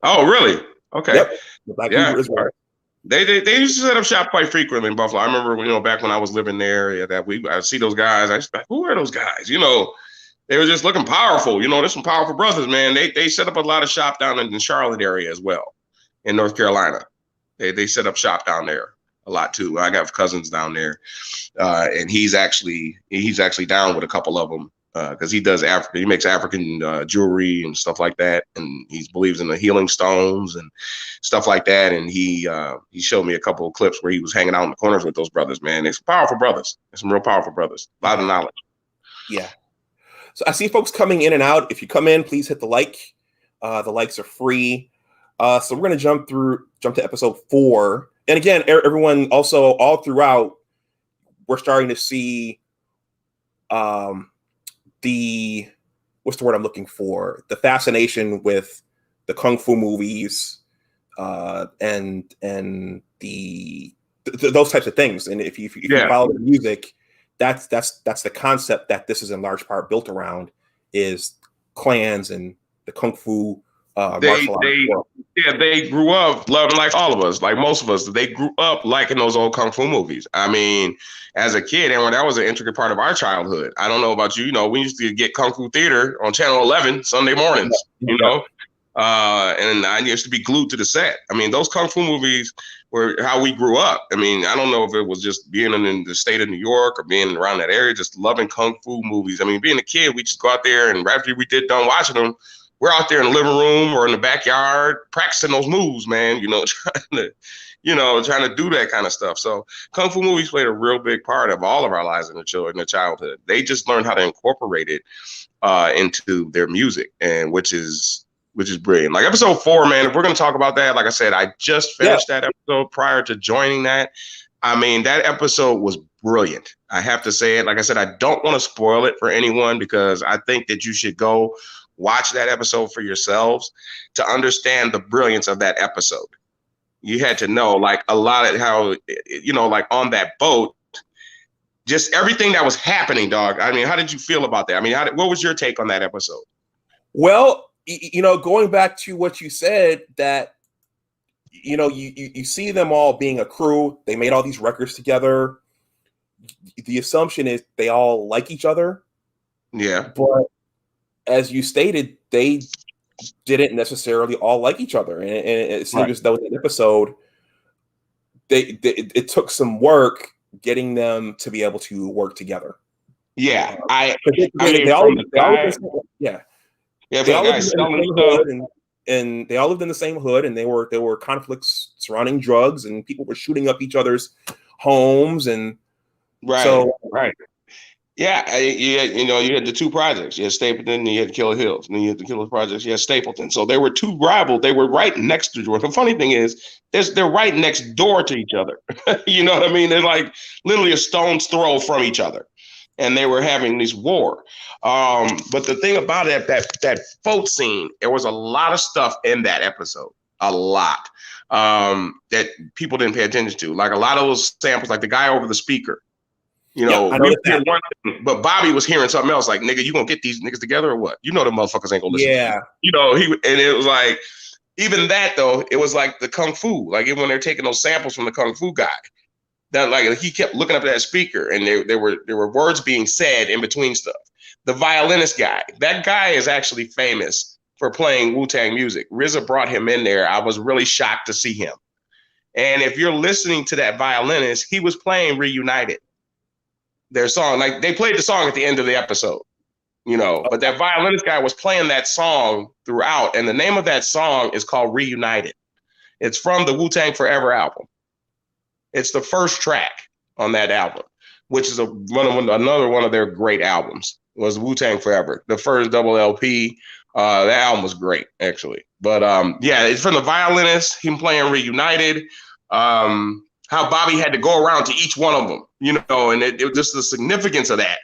Oh, really? Okay. Yep. The Black Hebrew Israelites. They used to set up shop quite frequently in Buffalo. I remember, back when I was living there, I see those guys. I was like, who are those guys? They were just looking powerful. There's some powerful brothers, man. They set up a lot of shop down in the Charlotte area as well, in North Carolina. They set up shop down there a lot too. I got cousins down there, and he's actually down with a couple of them. Because he makes African jewelry and stuff like that, and he believes in the healing stones and stuff like that. And he showed me a couple of clips where he was hanging out in the corners with those brothers. Man, they're some powerful brothers. They're some real powerful brothers. A lot of knowledge. Yeah. So I see folks coming in and out. If you come in, please hit the like. The likes are free. So we're gonna jump to episode 4. And again, everyone also all throughout, we're starting to see what's the word I'm looking for? The fascination with the kung fu movies, and those types of things. And if you follow the music, that's the concept that this is in large part built around, is clans and the kung fu. They grew up loving, like all of us, like most of us. They grew up liking those old kung fu movies. I mean, as a kid, and that was an intricate part of our childhood. I don't know about you. We used to get Kung Fu Theater on Channel 11 Sunday mornings. And I used to be glued to the set. I mean, those kung fu movies were how we grew up. I mean, I don't know if it was just being in the state of New York or being around that area, just loving kung fu movies. I mean, being a kid, we just go out there, and right after we done watching them, we're out there in the living room or in the backyard practicing those moves, man. Trying to do that kind of stuff. So kung fu movies played a real big part of all of our lives in the childhood. They just learned how to incorporate it into their music, and which is brilliant. Like episode 4, man, if we're going to talk about that, like I said, I just finished that episode prior to joining that. I mean, that episode was brilliant. I have to say it. Like I said, I don't want to spoil it for anyone because I think that you should go watch that episode for yourselves to understand the brilliance of that episode. You had to know, like, a lot of how, like on that boat, just everything that was happening, dog. I mean, how did you feel about that? I mean, what was your take on that episode? Well, going back to what you said, that, you see them all being a crew. They made all these records together. The assumption is they all like each other. Yeah. But as you stated, they didn't necessarily all like each other. And it seems as though in that episode, it took some work getting them to be able to work together. Yeah. They all lived in the same hood, and there were conflicts surrounding drugs, and people were shooting up each other's homes, and Yeah, you had the two projects. You had Stapleton and you had Killer Hills. And then you had the Killer Projects, you had Stapleton. So they were two rivals. They were right next to each other. The funny thing is, they're right next door to each other. You know what I mean? They're like literally a stone's throw from each other. And they were having this war. But the thing about it, that boat scene, there was a lot of stuff in that episode. A lot. That people didn't pay attention to. Like a lot of those samples, like the guy over the speaker. But Bobby was hearing something else, like, nigga, you gonna get these niggas together or what? The motherfuckers ain't gonna listen. Yeah. And it was like, even that though, it was like the kung fu, like even when they're taking those samples from the kung fu guy, that like he kept looking up at that speaker, and there were words being said in between stuff. The violinist guy, that guy is actually famous for playing Wu-Tang music. RZA brought him in there. I was really shocked to see him. And if you're listening to that violinist, he was playing Reunited. Their song, like they played the song at the end of the episode, but that violinist guy was playing that song throughout, and the name of that song is called Reunited. It's from the WU-TANG FOREVER album. It's the first track on that album, which is another one of their great albums, was WU-TANG FOREVER, the first double LP. That album was great, actually. But it's from the violinist, him playing Reunited. How Bobby had to go around to each one of them, and it was just the significance of that.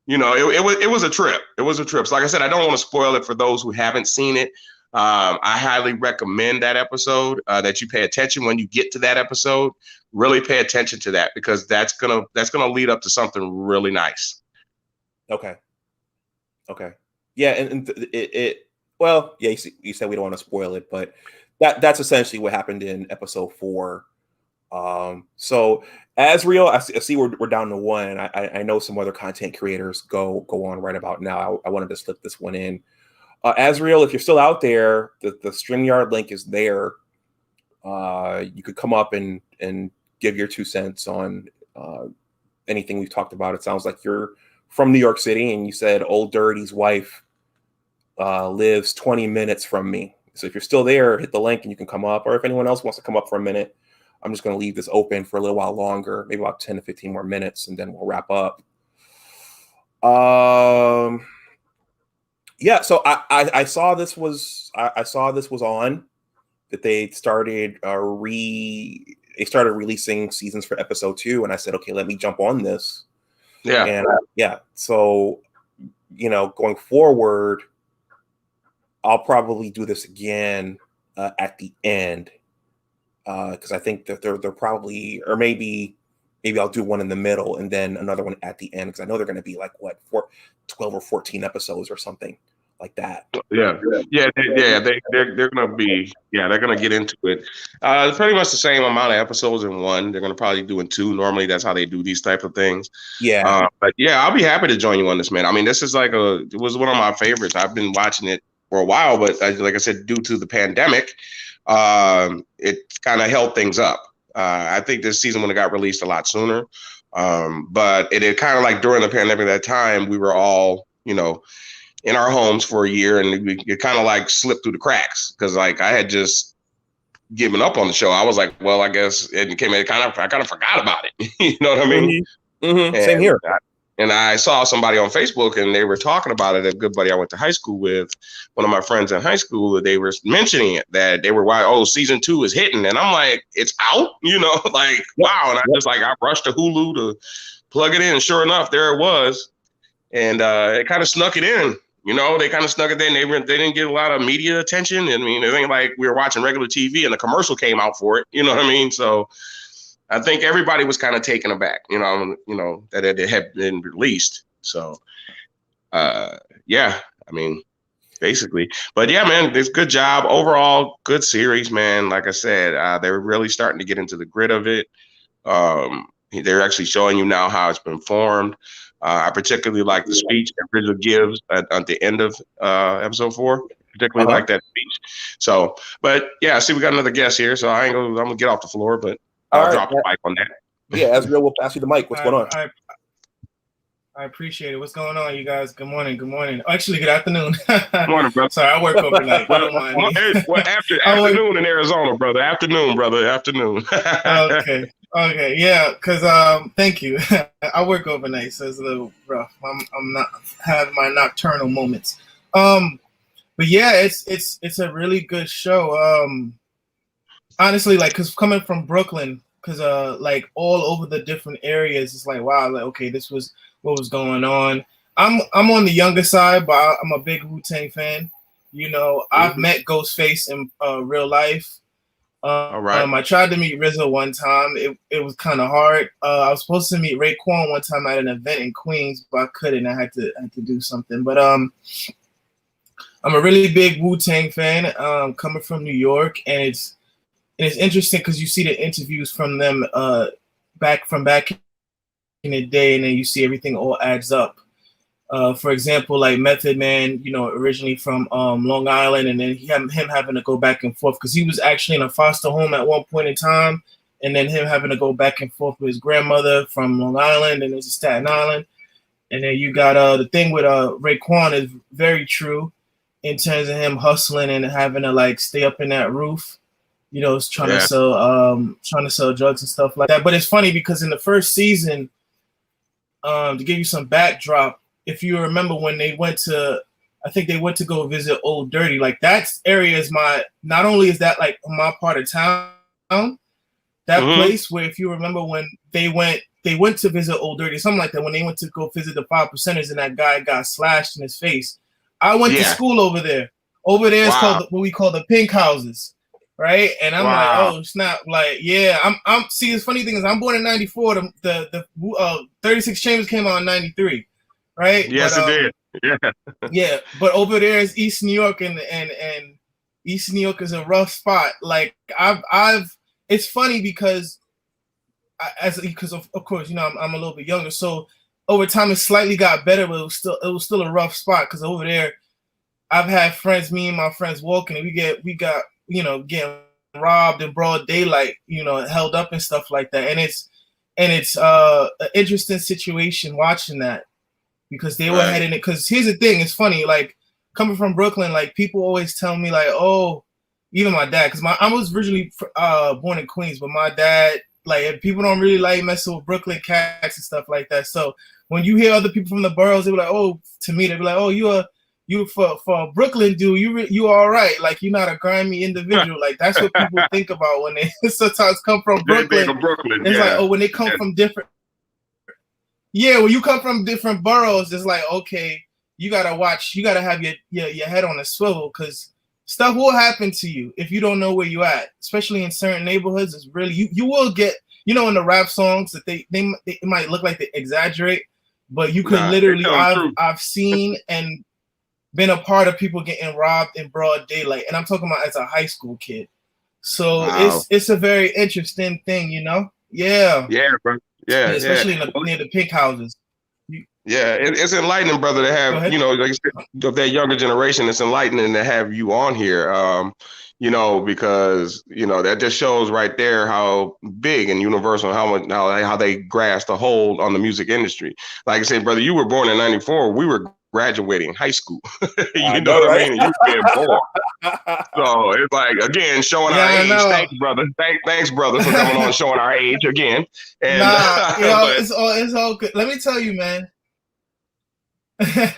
It was a trip. It was a trip. So like I said, I don't want to spoil it for those who haven't seen it. I highly recommend that episode, that you pay attention when you get to that episode. Really pay attention to that, because that's gonna lead up to something really nice. Okay. Yeah, and you said we don't want to spoil it, but that's essentially what happened in episode 4. So Azriel, I see we're down to 1. I know some other content creators go on right about now. I wanted to slip this one in. Azriel, if you're still out there, the StreamYard link is there. You could come up and give your 2 cents on anything we've talked about. It sounds like you're from New York City, and you said Old Dirty's wife lives 20 minutes from me. So if you're still there, hit the link and you can come up. Or if anyone else wants to come up for a minute, I'm just going to leave this open for a little while longer, maybe about 10 to 15 more minutes, and then we'll wrap up. So I saw this was on, that they started releasing seasons for episode 2, and I said, okay, let me jump on this. Yeah. And so going forward, I'll probably do this again at the end. Because I think that they're probably, or maybe I'll do one in the middle and then another one at the end, because I know they're going to be like 12 or 14 episodes or something like that. They're going to be, they're going to get into it. It's pretty much the same amount of episodes in one. They're going to probably do in 2. Normally, that's how they do these type of things. Yeah. But I'll be happy to join you on this, man. I mean, this is it was one of my favorites. I've been watching it for a while, but like I said, due to the pandemic, it kind of held things up. I think this season would have got released a lot sooner. But it kind of like during the pandemic, at that time, we were all, you know, in our homes for a year, and it kind of like slipped through the cracks because like I had just given up on the show. I was like, well, I guess it came. I kind of forgot about it. You know what I mean? Mm-hmm. Same here. And I saw somebody on Facebook, and they were talking about it. A good buddy I went to high school with, one of my friends in high school, they were mentioning it, that they were, oh, season 2 is hitting. And I'm like, it's out, you know, like, wow. And I rushed to Hulu to plug it in. And sure enough, there it was. And it kind of snuck it in, you know, they kind of snuck it in. They didn't get a lot of media attention. I mean, it ain't like we were watching regular TV and the commercial came out for it. You know what I mean? So I think everybody was kind of taken aback, you know, that it had been released. So, yeah, I mean, basically. But yeah, man, it's good job. Overall, good series, man. Like I said, they're really starting to get into the grit of it. They're actually showing you now how it's been formed. I particularly like the speech that Rizzo gives at the end of episode 4. Particularly like that speech. So, but yeah, see, we got another guest here, so I'm gonna get off the floor, but I'll drop the mic on that. Yeah, Ezra, we'll pass you the mic. What's going on? I appreciate it. What's going on, you guys? Good morning. Good morning. Actually, good afternoon. Good morning, brother. Sorry, I work overnight. Afternoon in Arizona, brother. Afternoon, brother. Afternoon. Okay. Yeah, because thank you. I work overnight, so it's a little rough. I'm not have my nocturnal moments. But yeah, it's a really good show. Honestly, like, cause coming from Brooklyn, cause like all over the different areas, it's like, wow, like, okay, this was what was going on. I'm on the younger side, but I'm a big Wu-Tang fan. You know, I've met Ghostface in real life. All right. I tried to meet Rizzo one time. It was kind of hard. I was supposed to meet Raekwon one time at an event in Queens, but I couldn't. I had to do something. But I'm a really big Wu-Tang fan, coming from New York, and it's interesting because you see the interviews from them back in the day, and then you see everything all adds up. For example, like Method Man, you know, originally from Long Island, and then him having to go back and forth because he was actually in a foster home at one point in time, and then him having to go back and forth with his grandmother from Long Island, and there's Staten Island. And then you got the thing with Raekwon is very true in terms of him hustling and having to like stay up in that roof, you know, trying to sell drugs and stuff like that. But it's funny because in the first season, to give you some backdrop, if you remember when they went to, I think they went to go visit Old Dirty, like that area is not only is that like my part of town, that place where if you remember when they went to visit Old Dirty, something like that, when they went to go visit the 5%ers and that guy got slashed in his face. I went to school over there. Over there is called what we call the pink houses, right? And I'm like, oh snap, like yeah, I'm see. The funny thing is, I'm born in '94. The 36 Chambers came out in '93, right? Yes, it did. Yeah, yeah. But over there is East New York, and East New York is a rough spot. Like I've. It's funny because of course, you know, I'm a little bit younger, so over time it slightly got better, but it was still a rough spot because over there I've had friends, me and my friends walking, and we got you know, getting robbed in broad daylight, you know, held up and stuff like that. And it's an interesting situation watching that because they were heading it. Because here's the thing, it's funny, like coming from Brooklyn, like people always tell me like, oh, even my dad, because I was originally born in Queens, but my dad, like, people don't really like messing with Brooklyn cats and stuff like that. So when you hear other people from the boroughs, they be like, oh, to me, they be like, oh, you for a Brooklyn dude, you all right. Like, you're not a grimy individual. Like, that's what people think about when they sometimes come from Brooklyn. It's like, oh, when they come from different. Yeah, when you come from different boroughs, it's like, okay, you gotta watch, you gotta have your head on a swivel because stuff will happen to you if you don't know where you at, especially in certain neighborhoods. It's really you will get, you know, in the rap songs that they might look like they exaggerate, but you could literally I've seen and been a part of people getting robbed in broad daylight, and I'm talking about as a high school kid. So it's a very interesting thing, you know. Yeah, bro. Yeah, especially near the pink houses. Yeah, it's enlightening, brother, to have, you know, like you said, of that younger generation. It's enlightening to have you on here, you know, because, you know, that just shows right there how big and universal, how they grasp a hold on the music industry. Like I said, brother, you were born in '94. We were graduating high school. You know what I mean? And you were being born. So it's like, again, showing our age. Thanks, brother. Thanks, brother, for coming on and showing our age again. And you know, it's all good. Let me tell you, man. But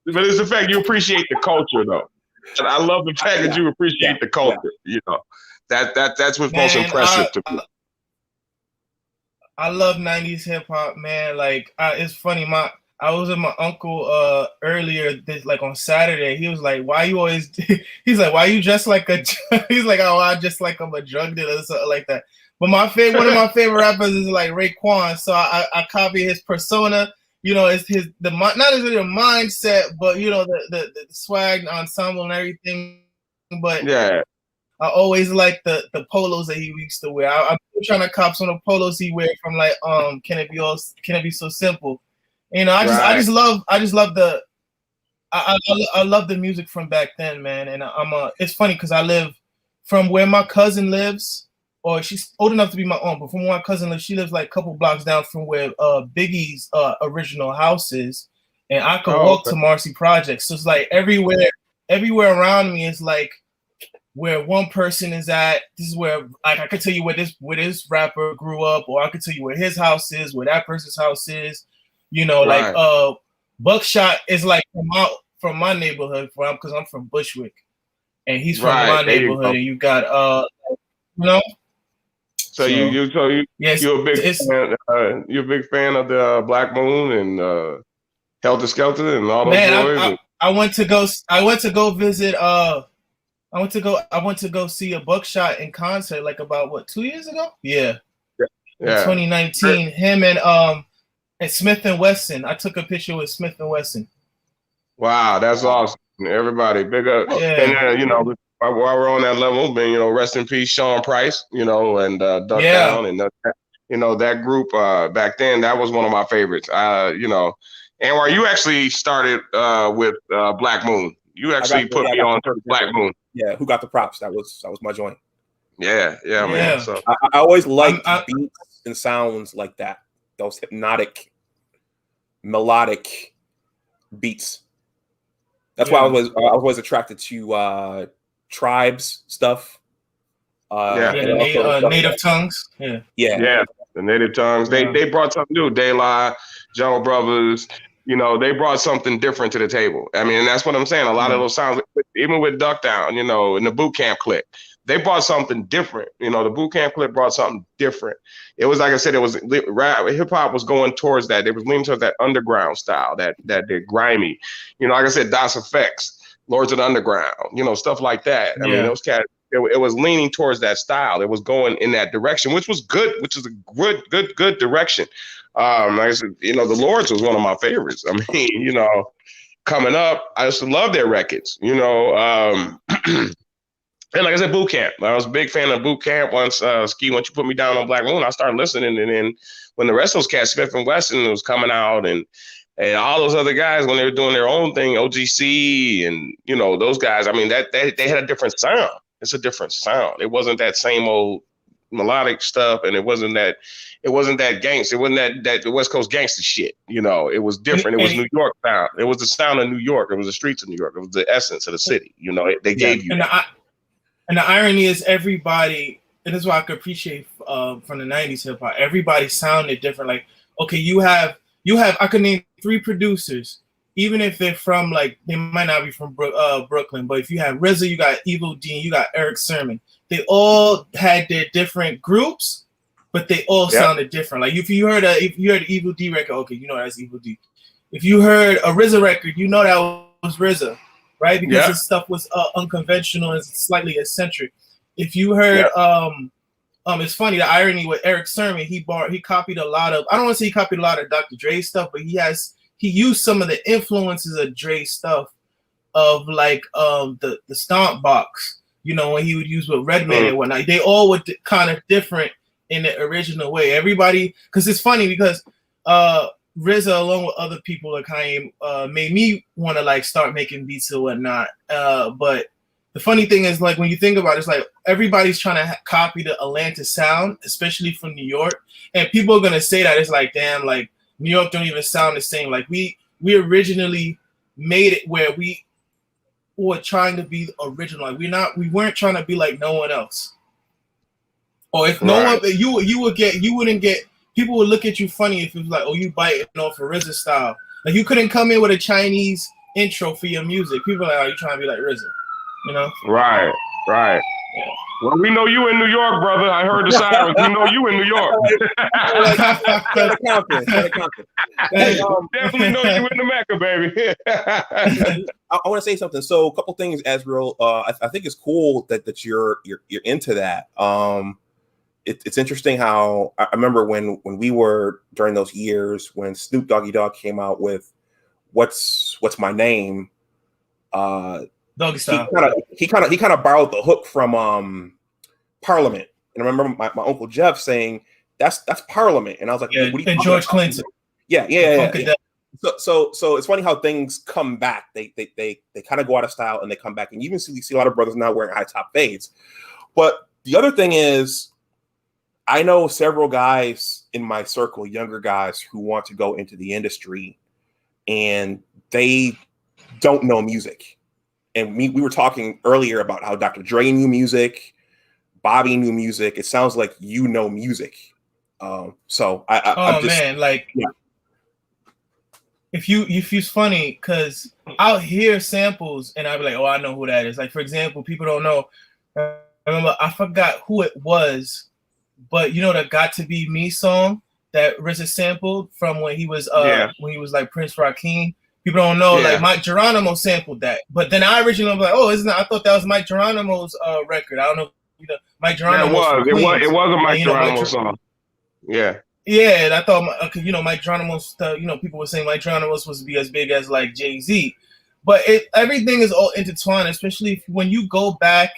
it's the fact you appreciate the culture, though. And I love the fact that you appreciate the culture. You know, that's what's most impressive to me. I love '90s hip hop, man. Like, it's funny. I was with my uncle earlier like on Saturday. He was like, "Why you always?" He's like, "Why you dressed like a?" He's like, "Oh, I just like I'm a drug dealer or something like that." But one of my favorite rappers is like Raekwon, so I copy his persona. You know, it's not only the mindset, but you know the swag, ensemble, and everything. But yeah, I always like the polos that he used to wear. I'm trying to cop some of the polos he wear from like Can It Be So Simple. You know, I just love the I love the music from back then, man. And it's funny because I live from where my cousin lives. Or she's old enough to be my own, but from where my cousin lives, she lives like a couple blocks down from where Biggie's original house is, and I could walk to Marcy Projects. So it's like everywhere around me is like where one person is at. This is where like I could tell you where this rapper grew up, or I could tell you where his house is, where that person's house is. You know, like Buckshot is like from my neighborhood, because I'm from Bushwick, and he's from my neighborhood, and you got you know. So you're a big fan. You're a big fan of the Black Moon and Helter Skelter and all those boys. I went to go visit. I went to go see a Buckshot in concert like about 2 years ago. Yeah. In 2019. Him and Smith and Wesson. I took a picture with Smith and Wesson. Wow, that's awesome. Everybody, big up. Yeah. And you know, while we're on that level, man, you know, rest in peace, Sean Price, you know, and Duck Down, and you know, that group back then, that was one of my favorites. You know, Anwar, you actually started with Black Moon. You actually put me on to Black Moon. Yeah, Who Got the Props? That was my joint. Yeah, man. So I always liked beats and sounds like that. Those hypnotic, melodic beats. That's why I was always attracted to Tribes stuff. Native Tongues. Yeah, the Native Tongues. They brought something new. De La, Jungle Brothers. You know, they brought something different to the table. I mean, and that's what I'm saying. A lot of those sounds, even with Duck Down, you know, in the Boot Camp Clique, they brought something different. You know, the Boot Camp Clique brought something different. It was like I said, it was hip hop was going towards that. They was leaning towards that underground style, that grimy. You know, like I said, Das Effects, Lords of the Underground, you know, stuff like that. I mean, those cats, it was leaning towards that style. It was going in that direction, which was good, which is a good direction. Like I said, you know, the Lords was one of my favorites. I mean, you know, coming up, I used to love their records, you know. And like I said, Boot Camp. I was a big fan of Boot Camp. Once you put me down on Black Moon, I started listening. And then when the rest of those cats, Smith and Wesson was coming out, and all those other guys, when they were doing their own thing, OGC and, you know, those guys, I mean, that they had a different sound. It's a different sound. It wasn't that same old melodic stuff, and it wasn't that gangster. It wasn't that the West Coast gangster shit. You know, it was different. It was New York sound. It was the sound of New York. It was the streets of New York. It was the essence of the city. You know, they gave you. And the irony is everybody, and this is why I could appreciate from the 90s hip hop, everybody sounded different. Like, okay, you have I could name 3 producers, even if they're from, like, they might not be from Brooklyn, but if you have RZA, you got Evil D, you got Eric Sermon. They all had their different groups, but they all sounded different. Like if you heard an Evil D record, okay, you know that's Evil D. If you heard a RZA record, you know that was RZA, right? Because his stuff was unconventional and slightly eccentric. If you heard, it's funny, the irony with Eric Sermon, he copied a lot of, I don't want to say he copied a lot of Dr. Dre stuff, but he used some of the influences of Dre stuff, of like the stomp box, you know, when he would use with Redman and whatnot. They all were kind of different in the original way. Everybody, because it's funny because RZA, along with other people like Kanye, made me want to like start making beats or whatnot. But the funny thing is, like, when you think about it, it's like everybody's trying to copy the Atlanta sound, especially from New York, and people are gonna say that it's like, damn, like New York don't even sound the same. Like we originally made it where we were trying to be original. Like we weren't trying to be like no one else. Or if no one, you wouldn't get. People would look at you funny if it was like, oh, you biting off a RZA style. Like you couldn't come in with a Chinese intro for your music. People are like, oh, you trying to be like RZA, you know? Right. Yeah. Well, we know you in New York, brother. I heard the sirens. We know you in New York. Definitely know you in the Mecca, baby. I want to say something. So a couple things, Azriel. I think it's cool that you're into that. It's interesting how I remember when we were during those years when Snoop Doggy Dogg came out with what's my name. Doggy Style. He kind of borrowed the hook from Parliament, and I remember my uncle Jeff saying that's Parliament, and I was like, yeah, and George Clinton. Yeah. So it's funny how things come back. They kind of go out of style and they come back, and you even see a lot of brothers now wearing high top fades. But the other thing is, I know several guys in my circle, younger guys, who want to go into the industry, and they don't know music. And we were talking earlier about how Dr. Dre knew music, Bobby knew music. It sounds like you know music. So I'm just, man, like if you's funny, because I'll hear samples and I'll be like, oh, I know who that is. Like, for example, people don't know. I remember, I forgot who it was, but you know the "Got to Be Me" song that RZA sampled from when he was like Prince Rakeem. People don't know, like Mike Geronimo sampled that, but then I originally was like, oh, isn't that? I thought that was Mike Geronimo's record. I don't know, Mike Geronimo. It was a Mike Geronimo song. Yeah. Yeah, and I thought, Mike Geronimo's, people were saying Mike Geronimo was supposed to be as big as like Jay-Z, but everything is all intertwined, especially when you go back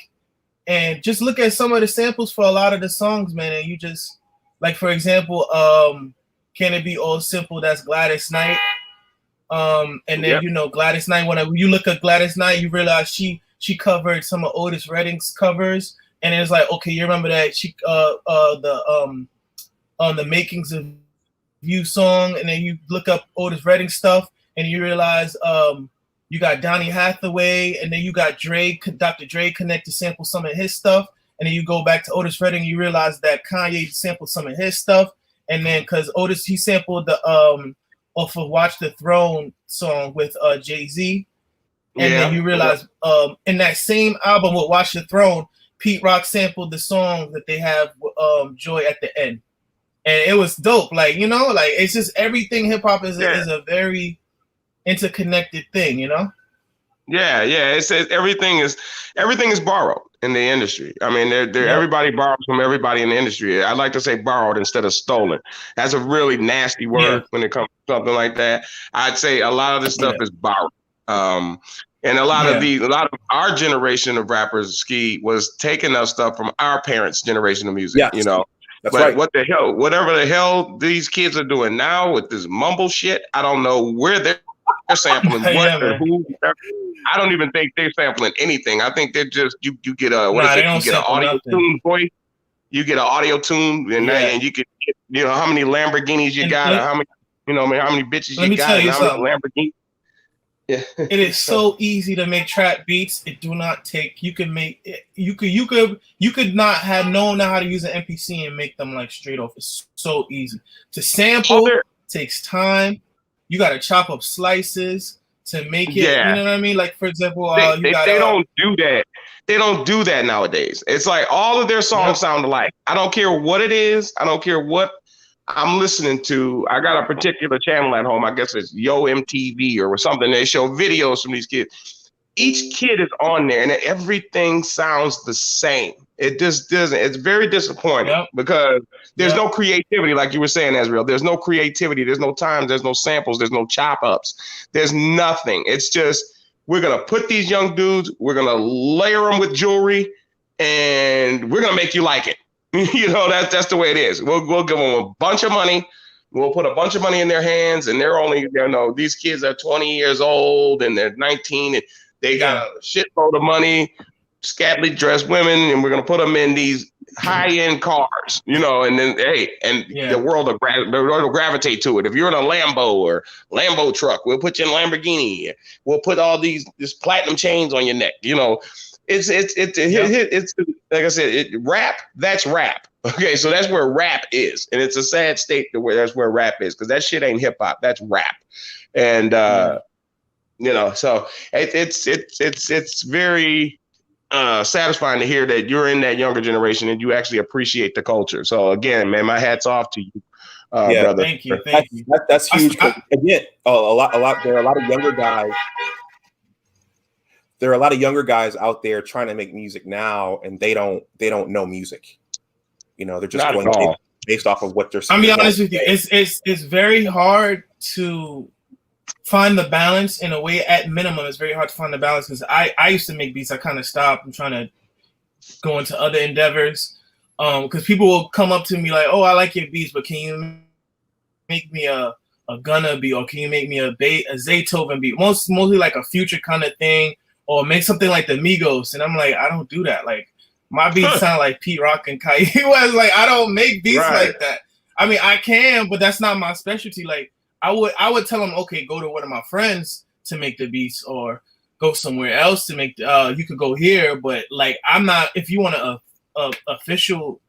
and just look at some of the samples for a lot of the songs, man, and you just, like, for example, Can It Be All Simple, that's Gladys Knight. And then, Gladys Knight, when you look at Gladys Knight, you realize she covered some of Otis Redding's covers, and it's like, okay, you remember that she, the Makings of You song, and then you look up Otis Redding stuff, and you realize, you got Donny Hathaway, and then you got Dr. Dre connect to sample some of his stuff, and then you go back to Otis Redding, and you realize that Kanye sampled some of his stuff, and then because Otis, he sampled the off of Watch the Throne song with Jay-Z, and then you realize in that same album with Watch the Throne, Pete Rock sampled the song that they have Joy at the end, and it was dope. Like, like it's just everything hip hop is a very interconnected thing, Yeah. It says everything is borrowed in the industry. I mean, everybody borrows from everybody in the industry. I like to say borrowed instead of stolen. That's a really nasty word when it comes to something like that. I'd say a lot of this stuff is borrowed. And a lot of our generation of rappers, Ski, was taking up stuff from our parents' generation of music. Yes. That's but right. Whatever the hell these kids are doing now with this mumble shit, I don't know where they're sampling what or who. I don't even think they're sampling anything. I think they're just you get a you get an audio tune voice. You get an audio tune, and you can get, how many Lamborghinis you got, or how many bitches you got, and how many Lamborghinis. Yeah. It is so easy to make trap beats. It do not take. You can make it. You could not have known how to use an MPC and make them like straight off. It's so easy to sample. Takes time. You got to chop up slices to make it. You know what I mean? Like, for example, they don't do that. They don't do that nowadays. It's like all of their songs sound alike. I don't care what it is. I don't care what I'm listening to. I got a particular channel at home. I guess it's Yo MTV or something. They show videos from these kids. Each kid is on there, and everything sounds the same. It just doesn't. It's very disappointing because there's no creativity, like you were saying, Azriel. There's no creativity. There's no time. There's no samples. There's no chop ups. There's nothing. It's just we're gonna put these young dudes. We're gonna layer them with jewelry, and we're gonna make you like it. That's the way it is. We'll give them a bunch of money, We'll put a bunch of money in their hands, and they're only, these kids are 20 years old and they're 19, and they got a shitload of money, scantily dressed women, and we're gonna put them in these high-end cars, and then the world will gravitate to it. If you're in a Lambo or Lambo truck, we'll put you in Lamborghini. We'll put all these platinum chains on your neck. It's like I said, rap. That's rap. Okay, so that's where rap is, and it's a sad state to where that's where rap is, because that shit ain't hip hop. That's rap, and so it's very satisfying to hear that you're in that younger generation and you actually appreciate the culture. So again, man, my hat's off to you, brother. Thank you. That's huge. Again, there are a lot of younger guys. There are a lot of younger guys out there trying to make music now, and they don't know music. They're just going based off of what they're saying. I'll be honest with you. It's very hard to find the balance in a way. At minimum, it's very hard to find the balance, because I used to make beats. I kind of stopped. I'm trying to go into other endeavors, because people will come up to me like, "Oh, I like your beats, but can you make me a Gunna beat, or can you make me a Zaytoven beat?" Mostly like a Future kind of thing, or make something like the Migos. And I'm like, I don't do that. Like, my beats sound like Pete Rock and Kanye West. Like, I don't make beats like that. I mean, I can, but that's not my specialty. Like, I would tell them, okay, go to one of my friends to make the beats, or go somewhere else to make you could go here. But like, I'm not, if you want a official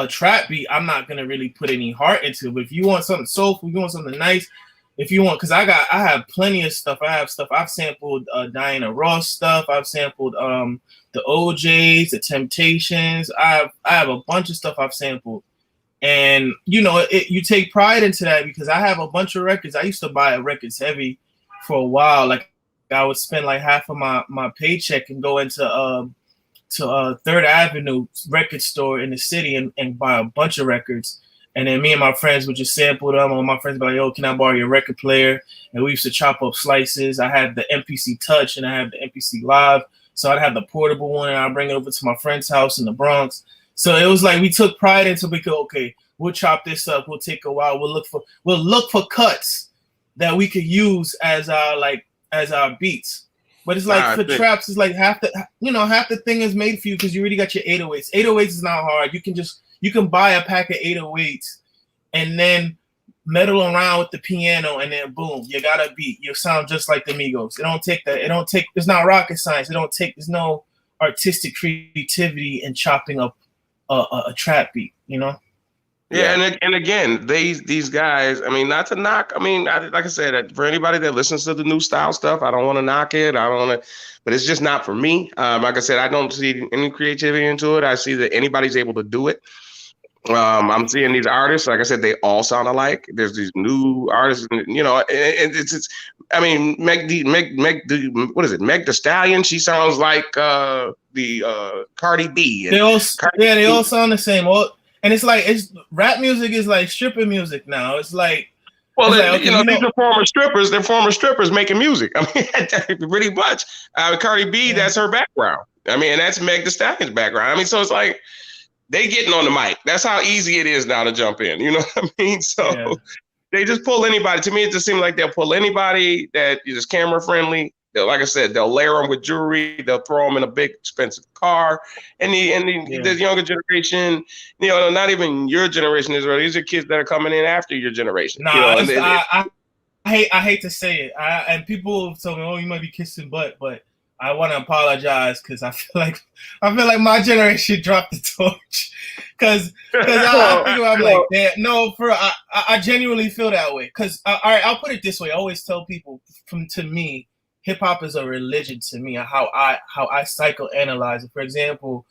trap beat, I'm not gonna really put any heart into it. But if you want something soulful, you want something nice, if you want, because I have plenty of stuff. I have stuff I've sampled, Diana Ross stuff. I've sampled the OJs, the Temptations. I have a bunch of stuff I've sampled, and you take pride into that, because I have a bunch of records. I used to buy records heavy for a while. Like, I would spend like half of my paycheck and go into Third Avenue record store in the city and buy a bunch of records. And then me and my friends would just sample them. Or my friends would be like, "Yo, can I borrow your record player?" And we used to chop up slices. I had the MPC Touch and I had the MPC Live. So I'd have the portable one, and I'd bring it over to my friend's house in the Bronx. So it was like we took pride into, we could, okay, we'll chop this up. We'll take a while. We'll look for cuts that we could use as our beats. But it's like for traps, it's like half the thing is made for you, because you already got your 808s. 808s is not hard. You can buy a pack of 808s and then meddle around with the piano, and then boom, you got a beat. You sound just like the Migos. It's not rocket science. There's no artistic creativity in chopping up a trap beat, Yeah, and again, these guys, I mean, not to knock, I mean, like I said, for anybody that listens to the new style stuff, I don't want to knock it. But it's just not for me. Like I said, I don't see any creativity into it. I see that anybody's able to do it. I'm seeing these artists, like I said, they all sound alike. There's these new artists, and it's I mean, Meg Thee Stallion? She sounds like the Cardi B. They all sound the same. And it's like, rap music is like stripper music now. It's like, well, these are former strippers. They're former strippers making music. I mean, pretty much. Cardi B, that's her background. I mean, and that's Meg Thee Stallion's background. I mean, so it's like, they getting on the mic. That's how easy it is now to jump in. You know what I mean? So they just pull anybody. To me, it just seems like they'll pull anybody that is camera friendly. Like I said, they'll layer them with jewelry. They'll throw them in a big expensive car. And the younger generation, not even your generation, Israel. These are kids that are coming in after your generation. Nah, I hate to say it. And people tell me, "Oh, you might be kissing butt," but I want to apologize, because I feel like my generation dropped the torch. Because I think I'm like, no, I genuinely feel that way. Because all right, I'll put it this way. I always tell people, to me, hip hop is a religion to me. How I psychoanalyze it. For example,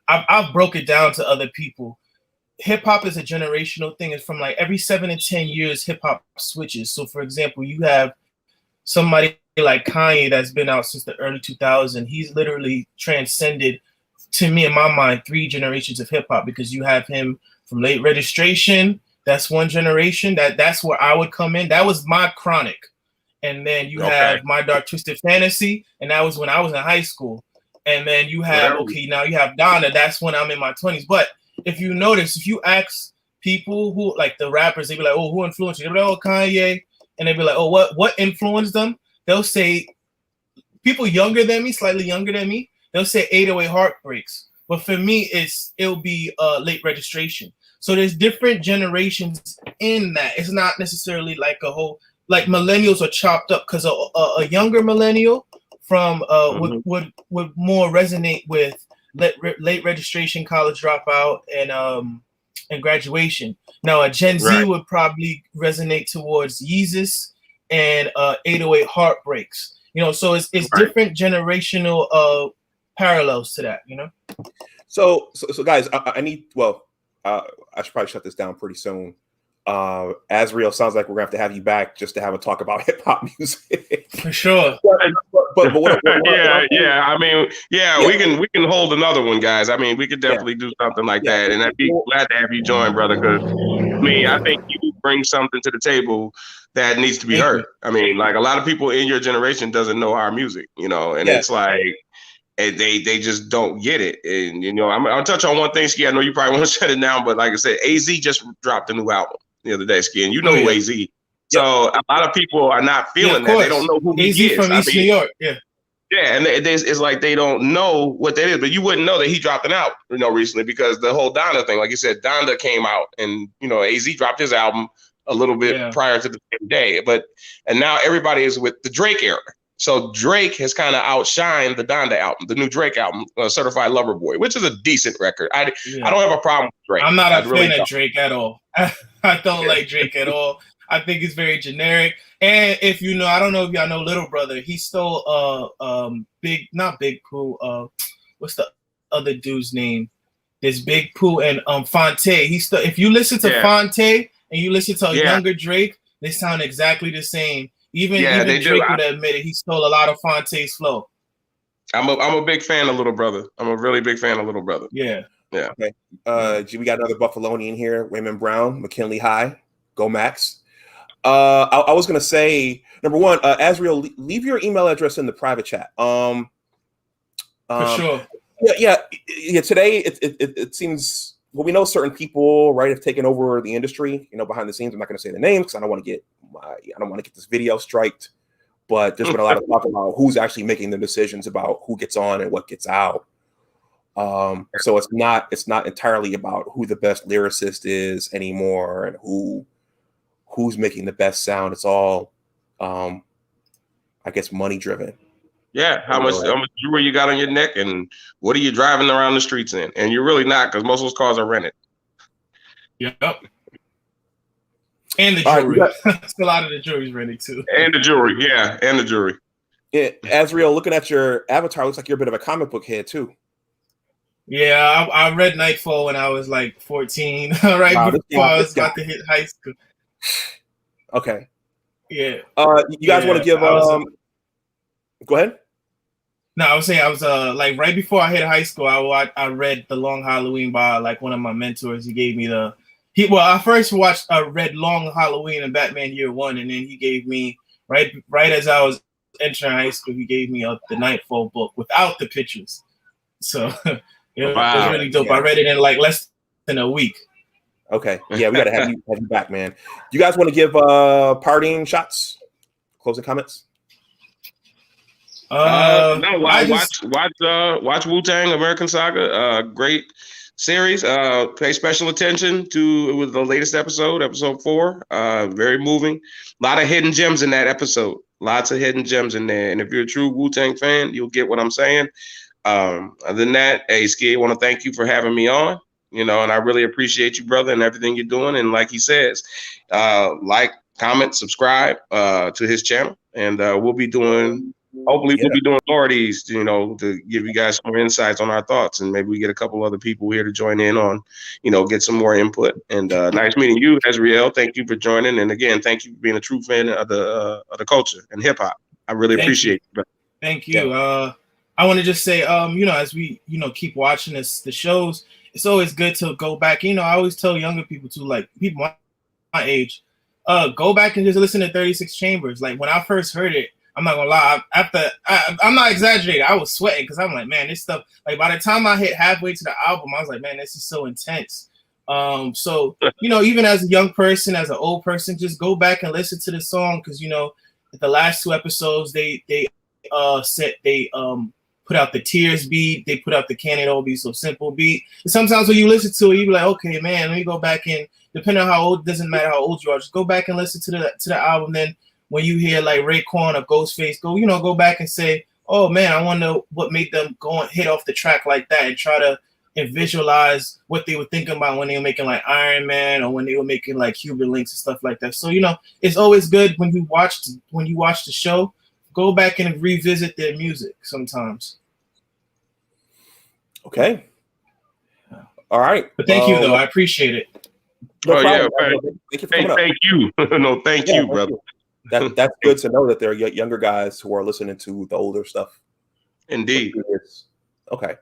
I've broke it down to other people. Hip hop is a generational thing. It's from like every 7 to 10 years, hip hop switches. So for example, you have somebody like Kanye that's been out since the early 2000s. He's literally transcended, to me, in my mind, 3 generations of hip hop, because you have him from Late Registration. That's one generation. That's where I would come in. That was my Chronic. And then you have My Dark Twisted Fantasy, and that was when I was in high school. And then you have, now you have Donna. That's when I'm in my 20s. But if you notice, if you ask people who like the rappers, they be like, oh, who influenced you? They be like, oh, Kanye, and they be like, oh, what influenced them? They'll say people younger than me, slightly younger than me, they'll say 808 Heartbreaks. But for me, it'll be Late Registration. So there's different generations in that. It's not necessarily like a whole, like millennials are chopped up because a younger millennial from would more resonate with late registration, college dropout, and graduation. Now a Gen Z would probably resonate towards Yeezus and 808 Heartbreaks. You know, so it's different generational parallels to that. You know. So guys, I need. Well, I should probably shut this down pretty soon. Azriel, sounds like we're gonna have to have you back just to have a talk about hip hop music. For sure. But what I mean, we can hold another one, guys. I mean, we could definitely do something like that, and I'd be glad to have you join, brother. Because I mean, I think you bring something to the table that needs to be heard. I mean, like a lot of people in your generation doesn't know our music, you know, and it's like. And they just don't get it. And, you know, I'll touch on one thing, Ski. I know you probably want to shut it down, but like I said, AZ just dropped a new album the other day, Ski. And you know who AZ. So a lot of people are not feeling that. They don't know who AZ he is. From East New York. Yeah, and it's like they don't know what that is. But you wouldn't know that he dropped an album, you know, recently because the whole Donda thing, like you said, Donda came out and, you know, AZ dropped his album a little bit prior to the same day. And now everybody is with the Drake era. So Drake has kind of outshined the Donda album, the new Drake album, Certified Lover Boy, which is a decent record. I don't have a problem with Drake. I'm not a fan of Drake at all. I don't like Drake at all. I think it's very generic. And if you know, I don't know if y'all know Little Brother. He stole not Big Pooh. What's the other dude's name? There's Big Pooh and Fonte. If you listen to Fonte and you listen to a younger Drake, they sound exactly the same. Even Drake would admit it. He stole a lot of Fonte's flow. I'm a big fan of Little Brother. I'm a really big fan of Little Brother. Yeah. Okay. We got another Buffalonian here. Raymond Brown, McKinley High. Go Max. I was gonna say, number one, Azriel, leave your email address in the private chat. For sure. Yeah. Today it seems. Well, we know certain people, right, have taken over the industry, you know, behind the scenes. I'm not going to say the names because I don't want to get this video striked. But there's been a lot of talk about who's actually making the decisions about who gets on and what gets out. So it's not entirely about who the best lyricist is anymore and who's making the best sound. It's all, I guess, money driven. Yeah, how much jewelry you got on your neck, and what are you driving around the streets in? And you're really not, because most of those cars are rented. Yep. And the jewelry. A lot of the jewelry's rented too. And the jewelry, and the jewelry. Yeah, Azriel, looking at your avatar, looks like you're a bit of a comic book head too. Yeah, I read Nightfall when I was like 14, right before I was about to hit high school. Okay. Yeah. You guys want to give Go ahead. No, I was saying I was like right before I hit high school, I read The Long Halloween by like one of my mentors. He gave me I first read Long Halloween and Batman Year One, and then he gave me right as I was entering high school, he gave me the Nightfall book without the pictures. So it was really dope. I read it in like less than a week. Okay. Yeah, we gotta have you back, man. You guys want to give parting shots? Closing comments? Watch Wu-Tang American Saga. Great series. Pay special attention to the latest episode 4. Very moving. A lot of hidden gems in that episode. Lots of hidden gems in there. And if you're a true Wu-Tang fan, you'll get what I'm saying. Other than that, hey, Ski, I want to thank you for having me on. You know, and I really appreciate you, brother, and everything you're doing. And like he says, like, comment, subscribe to his channel, and we'll be doing more of these, you know, to give you guys some more insights on our thoughts, and maybe we get a couple other people here to join in on, you know, get some more input. And nice meeting you, Azriel. Thank you for joining, and again, thank you for being a true fan of the culture and hip hop. I really appreciate it. Thank you. I want to just say, you know, as we, you know, keep watching the shows, it's always good to go back. You know, I always tell younger people too, like people my age, go back and just listen to 36 Chambers. Like when I first heard it, I'm not gonna lie. I'm not exaggerating. I was sweating because I'm like, man, this stuff. Like by the time I hit halfway to the album, I was like, man, this is so intense. So even as a young person, as an old person, just go back and listen to the song because the last 2 episodes they put out the Tears beat, they put out the Can It All Be So Simple beat. And sometimes when you listen to it, you be like, okay, man, let me go back and depending on how old, doesn't matter how old you are, just go back and listen to the album. Then when you hear like Raekwon or Ghostface, go back and say, oh man, I wonder what made them go and hit off the track like that and try to and visualize what they were thinking about when they were making like Iron Man or when they were making like Cuban Links and stuff like that. So it's always good when you watch the show, go back and revisit their music sometimes. Okay. All right. But thank you though, I appreciate it. No problem. Yeah, thank you for coming up. Thank you. No, thank you, brother. That's good to know that there are younger guys who are listening to the older stuff. Indeed. Okay.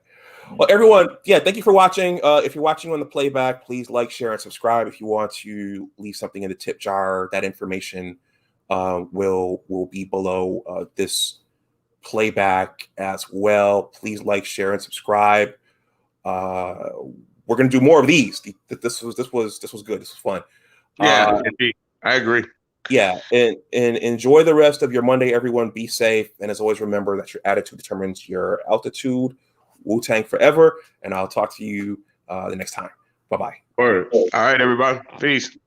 Well, everyone, thank you for watching. If you're watching on the playback, please like, share, and subscribe. If you want to leave something in the tip jar, that information will be below this playback as well. Please like, share, and subscribe. We're gonna do more of these. This was good. This was fun. Yeah, indeed. I agree. Yeah, and enjoy the rest of your Monday, everyone. Be safe, and as always, remember that your attitude determines your altitude. WU-TANG forever, and I'll talk to you the next time. Bye-bye. All right, everybody. Peace.